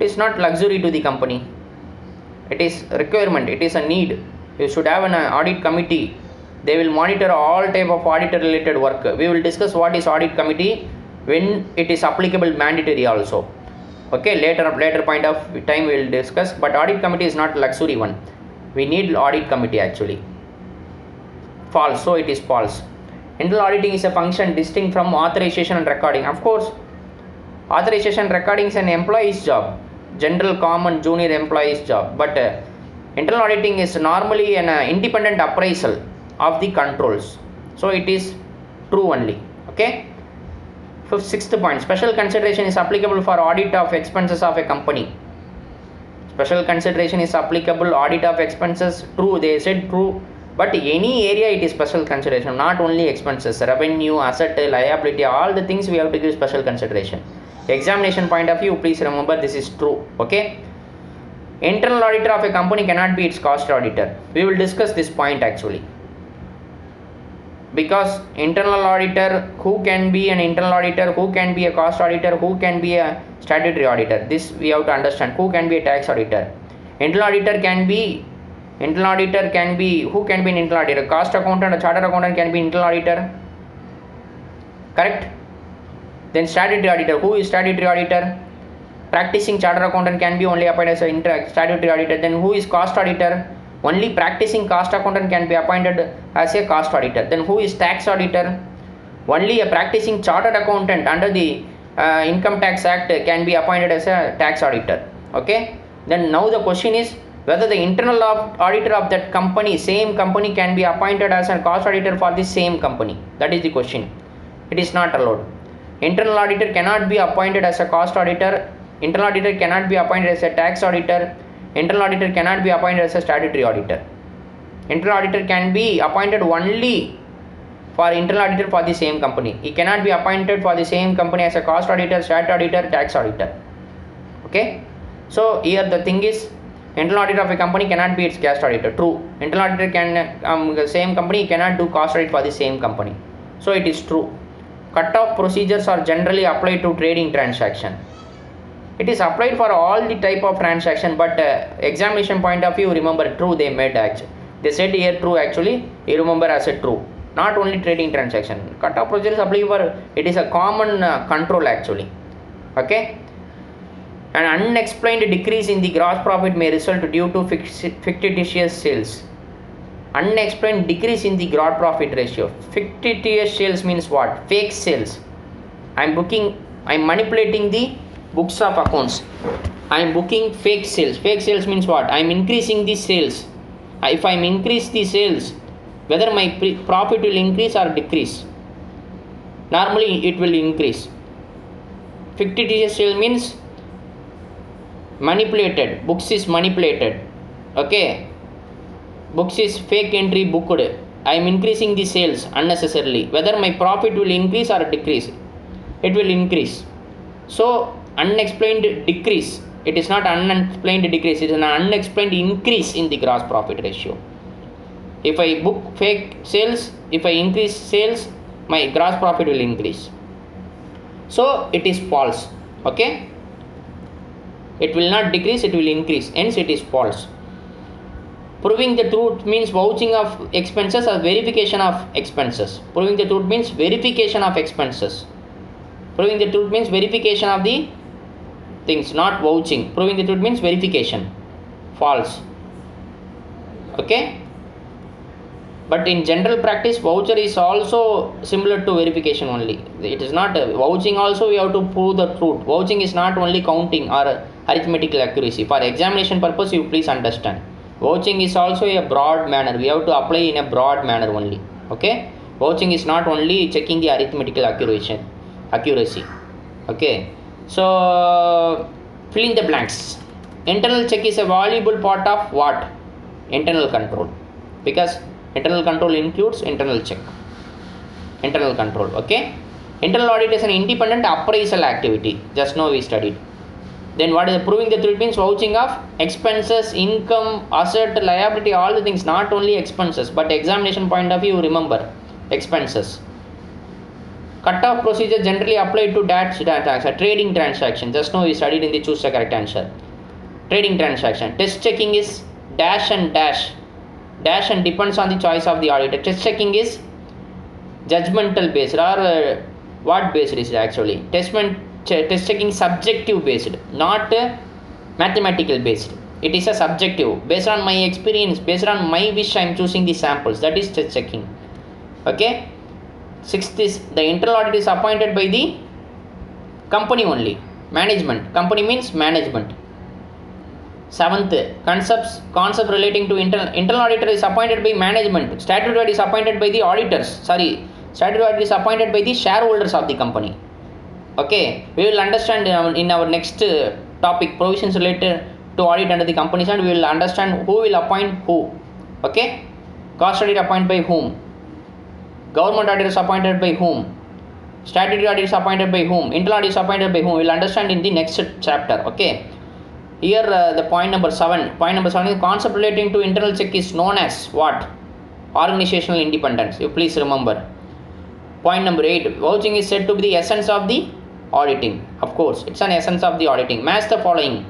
It is not luxury to the company. It is requirement. It is a need. You should have an audit committee. They will monitor all type of auditor related work. We will discuss what is audit committee when it is applicable, mandatory also. Okay, later point of time we will discuss, but audit committee is not luxury one. We need audit committee actually. False. So it is false. Internal auditing is a function distinct from authorization and recording. Of course, authorization and recording is an employee's job, general common junior employee's job, but internal auditing is normally an independent appraisal of the controls. So it is true only. Okay. Sixth point, special consideration is applicable for audit of expenses of a company. Special consideration is applicable, audit of expenses, true, they said true, but any area it is special consideration, not only expenses, revenue, asset, liability, all the things we have to give special consideration. Examination point of view, please remember this is true. Okay. Internal auditor of a company cannot be its cost auditor. We will discuss this point actually. Because internal auditor, who can be an internal auditor, who can be a cost auditor, who can be a statutory auditor, this we have to understand. Who can be a tax auditor? Internal auditor can be, who can be an internal auditor? Cost accountant or chartered accountant can be internal auditor, correct? Then statutory auditor, who is statutory auditor? Practicing chartered accountant can be only appointed as a statutory auditor. Then who is cost auditor? Only practicing cost accountant can be appointed as a cost auditor. Then who is tax auditor? Only a practicing chartered accountant under the Income Tax Act can be appointed as a tax auditor. Okay. Then now the question is whether the internal auditor of that company, same company, can be appointed as a cost auditor for the same company. That is the question. It is not allowed. Internal auditor cannot be appointed as a cost auditor. Internal auditor cannot be appointed as a tax auditor. Internal auditor cannot be appointed as a statutory auditor. Internal auditor can be appointed only for internal auditor for the same company. He cannot be appointed for the same company as a cost auditor, stat auditor, tax auditor. Okay. So here the thing is, internal auditor of a company cannot be its cost auditor. True. Internal auditor can the same company cannot do cost audit for the same company. So it is true. Cutoff procedures are generally applied to trading transaction. It is applied for all the type of transaction, but examination point of view, remember true they made actually. They said here true actually, you remember as a true. Not only trading transaction. Cutoff procedure is applicable for, it is a common control actually. Okay. An unexplained decrease in the gross profit may result due to fictitious sales. Unexplained decrease in the gross profit ratio. Fictitious sales means what? Fake sales. I am manipulating the books of accounts. I am booking fake sales. Fake sales means what? I am increasing the sales. If I increase the sales, whether my profit will increase or decrease? Normally it will increase. Fictitious sale means manipulated. Books is manipulated. Okay. Books is fake entry booked. I am increasing the sales unnecessarily. Whether my profit will increase or decrease? It will increase. So unexplained decrease. It is not unexplained decrease. It is an unexplained increase in the gross profit ratio. If I book fake sales, if I increase sales, my gross profit will increase. So it is false. Okay. It will not decrease, it will increase. Hence it is false. Proving the truth means vouching of expenses or verification of expenses. Proving the truth means verification of expenses. Proving the truth means verification of the things, not vouching. Proving the truth means verification. False. Okay. But in general practice, voucher is also similar to verification only. It is not vouching. Also, we have to prove the truth. Vouching is not only counting or arithmetical accuracy. For examination purpose, you please understand. Vouching is also a broad manner. We have to apply in a broad manner only. Okay. Vouching is not only checking the arithmetical accuracy. Okay. So fill in the blanks. Internal check is a valuable part of what? Internal control. Because internal control includes internal check. Internal control. Okay. Internal audit is an independent appraisal activity. Just now we studied. Then what is proving the truth means vouching of expenses, income, asset, liability, all the things, not only expenses, but examination point of view, remember expenses. Cutoff procedure generally applied to trading transaction. Just now we studied in the choose the correct answer. Trading transaction. Test checking is dash and dash. Dash and depends on the choice of the auditor. Test checking is judgmental based or what based is it actually? Test checking subjective based, not mathematical based. It is a subjective, based on my experience, based on my wish I am choosing the samples. That is test checking. Okay. Sixth is the internal audit is appointed by the company only. Management. Company means management. Seventh, concept relating to internal auditor is appointed by management. Statutory audit is appointed by the auditors. Statutory audit is appointed by the shareholders of the company. Okay, we will understand in our next topic, provisions related to audit under the companies, and we will understand who will appoint who. Okay, cost audit appointed by whom, government audit is appointed by whom, statutory audit is appointed by whom, internal audit is appointed by whom. We will understand in the next chapter. Okay, here the point number 7. Point number 7 is concept relating to internal check is known as what? Organizational independence. You please remember. Point number 8. Vouching is said to be the essence of the auditing. Of course, it's an essence of the auditing. Match the following.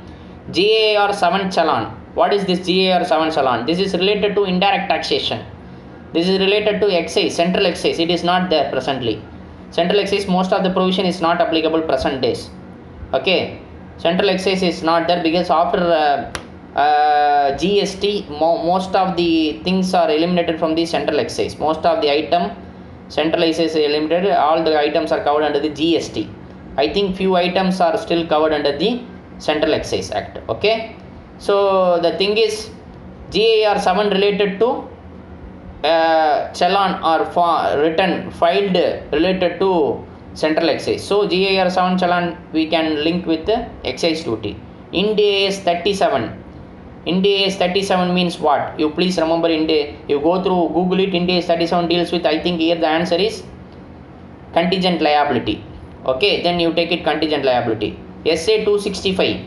GAR 7 challan. What is this GAR 7 challan? This is related to indirect taxation. This is related to excise, central excise. It is not there presently. Central excise, most of the provision is not applicable present days. Okay. Central excise is not there because after GST, most of the things are eliminated from the central excise. Most of the item central excise is eliminated. All the items are covered under the GST. I think few items are still covered under the Central Excise Act. Okay. So the thing is, GAR 7 related to challan or return filed related to central excise. So GAR 7 challan we can link with the excise duty. Ind AS 37. Ind AS 37 means what? You please remember Ind AS. You go through Google it. Ind AS 37 deals with, I think here the answer is contingent liability. Okay, then you take it contingent liability. SA 265.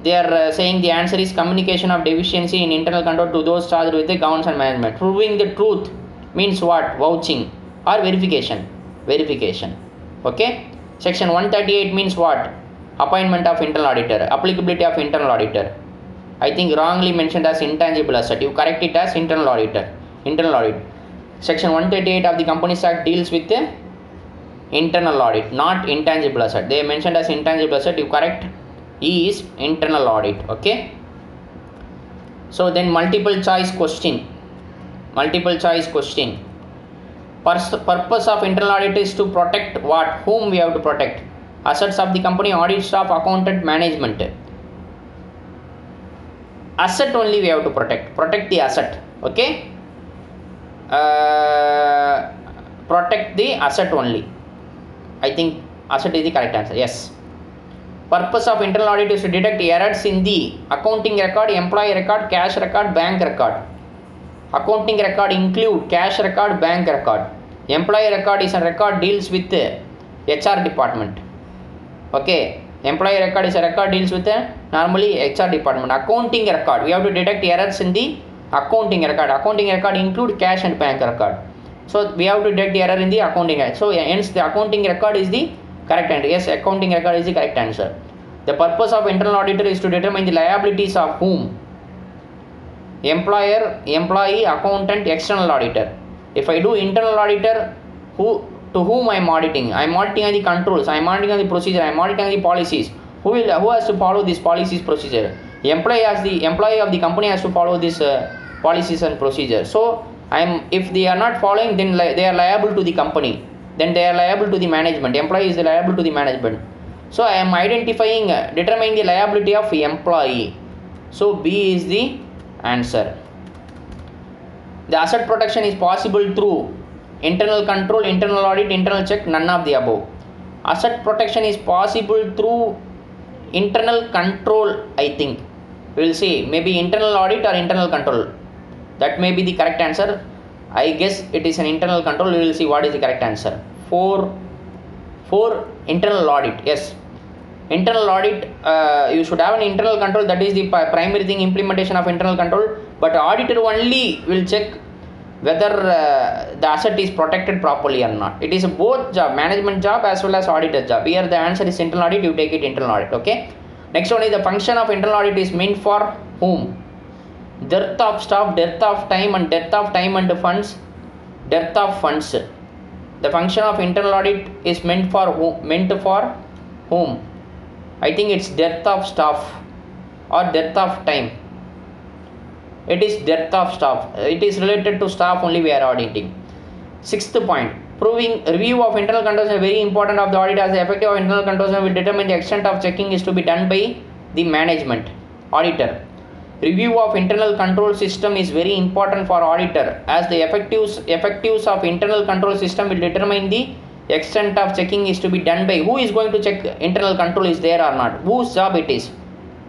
They are saying the answer is communication of deficiency in internal control to those charged with the governance and management. Proving the truth means what? Vouching or verification. Verification. Okay. Section 138 means what? Appointment of internal auditor. Applicability of internal auditor. I think wrongly mentioned as intangible asset. You correct it as internal auditor. Internal audit. Section 138 of the Companies Act deals with the internal audit, not intangible asset. They mentioned as intangible asset. You correct. E is internal audit. Okay. So then multiple choice question. Multiple choice question. Purpose of internal audit is to protect what? Whom we have to protect? Assets of the company, audit staff, accountant, management. Asset only we have to protect. Protect the asset. Okay. Protect the asset only. I think asset is the correct answer. Yes. Purpose of internal audit is to detect errors in the accounting record, employee record, cash record, bank record. Accounting record include cash record, bank record. Employee record is a record deals with HR department. Okay. Employee record is a record deals with normally HR department. Accounting record, we have to detect errors in the accounting record. Accounting record include cash and bank record. So we have to detect the error in the accounting record. So hence the accounting record is the correct answer. Yes, accounting record is the correct answer. The purpose of internal auditor is to determine the liabilities of whom? employer, employee, accountant, external auditor. If I do internal auditor, to whom I am auditing? I am auditing on the controls, I am auditing on the procedure, I am auditing on the policies. Who has to follow these policies, procedure? Employee of the company has to follow this policies and procedures. So if they are not following, then they are liable to the company. Then they are liable to the management. Employee is liable to the management. So I am identifying, determining the liability of employee. So B is the answer. The asset protection is possible through internal control, internal audit, internal check, none of the above. Asset protection is possible through internal control, I think. We will see, maybe internal audit or internal control. That may be the correct answer. I guess it is an internal control. We will see what is the correct answer. For internal audit, yes. Internal audit, you should have an internal control. That is the primary thing, implementation of internal control. But auditor only will check whether the asset is protected properly or not. It is both job, management job as well as auditor job. Here the answer is internal audit, you take it internal audit. Okay. Next one is the function of internal audit is meant for whom? Dearth of staff, dearth of time, and dearth of time and funds, dearth of funds. The function of internal audit is meant for whom? I think it's dearth of staff or dearth of time. It is dearth of staff. It is related to staff only we are auditing. Sixth point, proving review of internal controls is very important of the audit, as the effective of internal controls will determine the extent of checking is to be done by the management, auditor. Review of internal control system is very important for auditor, as the effectives of internal control system will determine the extent of checking is to be done by. Who is going to check internal control is there or not? Whose job it is?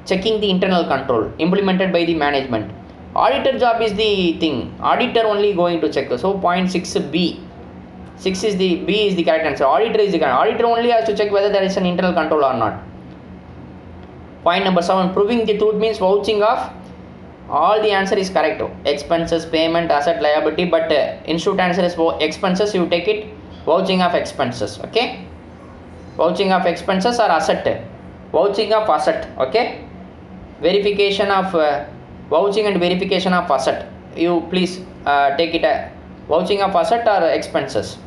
Checking the internal control implemented by the management. Auditor job is the thing. Auditor only going to check. So point 6B. B is the correct answer. Auditor is the correct. Auditor only has to check whether there is an internal control or not. Point number 7. Proving the truth means vouching of. All the answer is correct. Expenses, payment, asset, liability. But institute answer is expenses. You take it. Vouching of expenses. Okay. Vouching of expenses or asset. Vouching of asset. Okay. Verification of vouching and verification of asset. You please take it. Vouching of asset or expenses.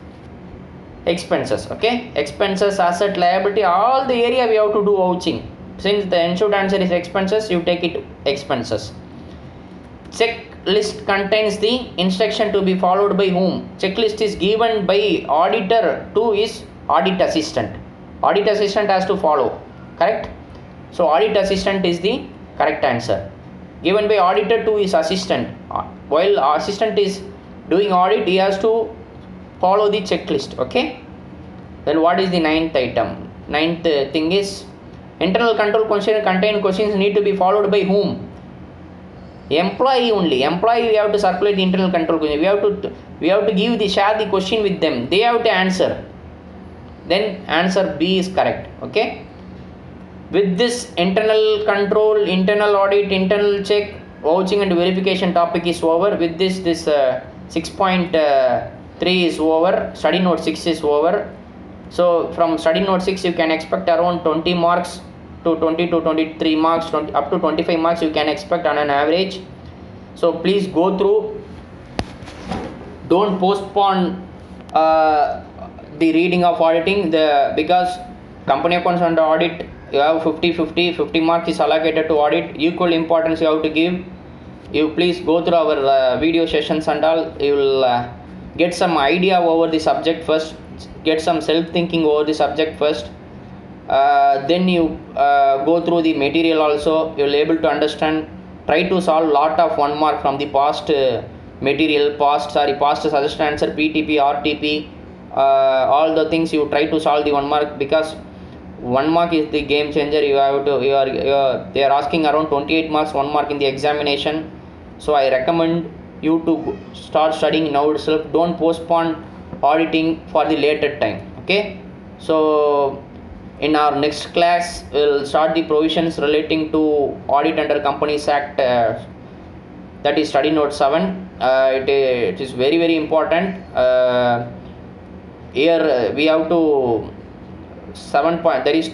Expenses. Okay. Expenses, asset, liability. All the area we have to do vouching. Since the institute answer is expenses, you take it expenses. Checklist contains the instruction to be followed by whom? Checklist is given by auditor to his audit assistant. Audit assistant has to follow. Correct? So audit assistant is the correct answer. Given by auditor to his assistant. While assistant is doing audit, he has to follow the checklist. Okay? Then what is the ninth item? Ninth thing is internal control question contain questions need to be followed by whom? Employee only. Employee, we have to circulate the internal control question. We have to share the question with them. They have to answer. Then answer B is correct. Okay. With this, internal control, internal audit, internal check, vouching and verification topic is over. With this 6.3 is over. Study note 6 is over. So from study note 6 you can expect around 20 marks to 20 to 23 marks, up to 25 marks you can expect on an average. So please go through. Don't postpone the reading of auditing, because company accounts under audit you have 50 marks is allocated to audit. Equal importance you have to give. You please go through our video sessions and all. You will get some idea over the subject first, get some self thinking over the subject first. Then you go through the material also. You will able to understand. Try to solve lot of 1 mark from the past material, past suggestion answer, PTP, RTP, all the things you try to solve the 1 mark, because 1 mark is the game changer. They are asking around 28 marks 1 mark in the examination. So I recommend you to start studying now itself. Don't postpone auditing for the later time. Okay. So in our next class we'll start the provisions relating to audit under Companies Act, that is study note 7. It is very very important. Here we have to there is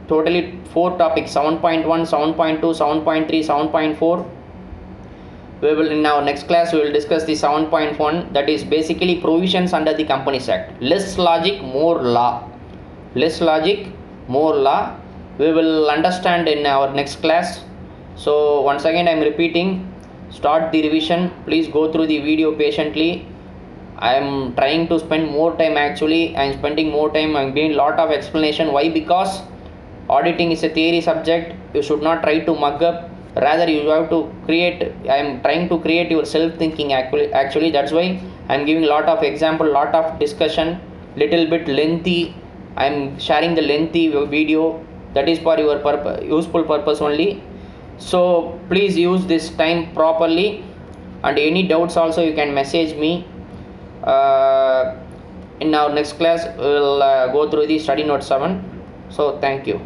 totally 4 topics: 7.1, 7.2, 7.3, 7.4. we will, in our next class, we will discuss the 7.1, that is basically provisions under the Companies Act. Less logic, more law. Less logic, more law. We will understand in our next class. So once again I am repeating, start the revision. Please go through the video patiently. I am trying to spend more time, actually I am spending more time. I am giving lot of explanation. Why? Because auditing is a theory subject. You should not try to mug up, rather you have to create. I am trying to create your self thinking, actually that's why I am giving lot of example, lot of discussion, little bit lengthy. I am sharing the lengthy video, that is for your useful purpose only. So please use this time properly, and any doubts also you can message me. In our next class we will go through the study note 7. So thank you.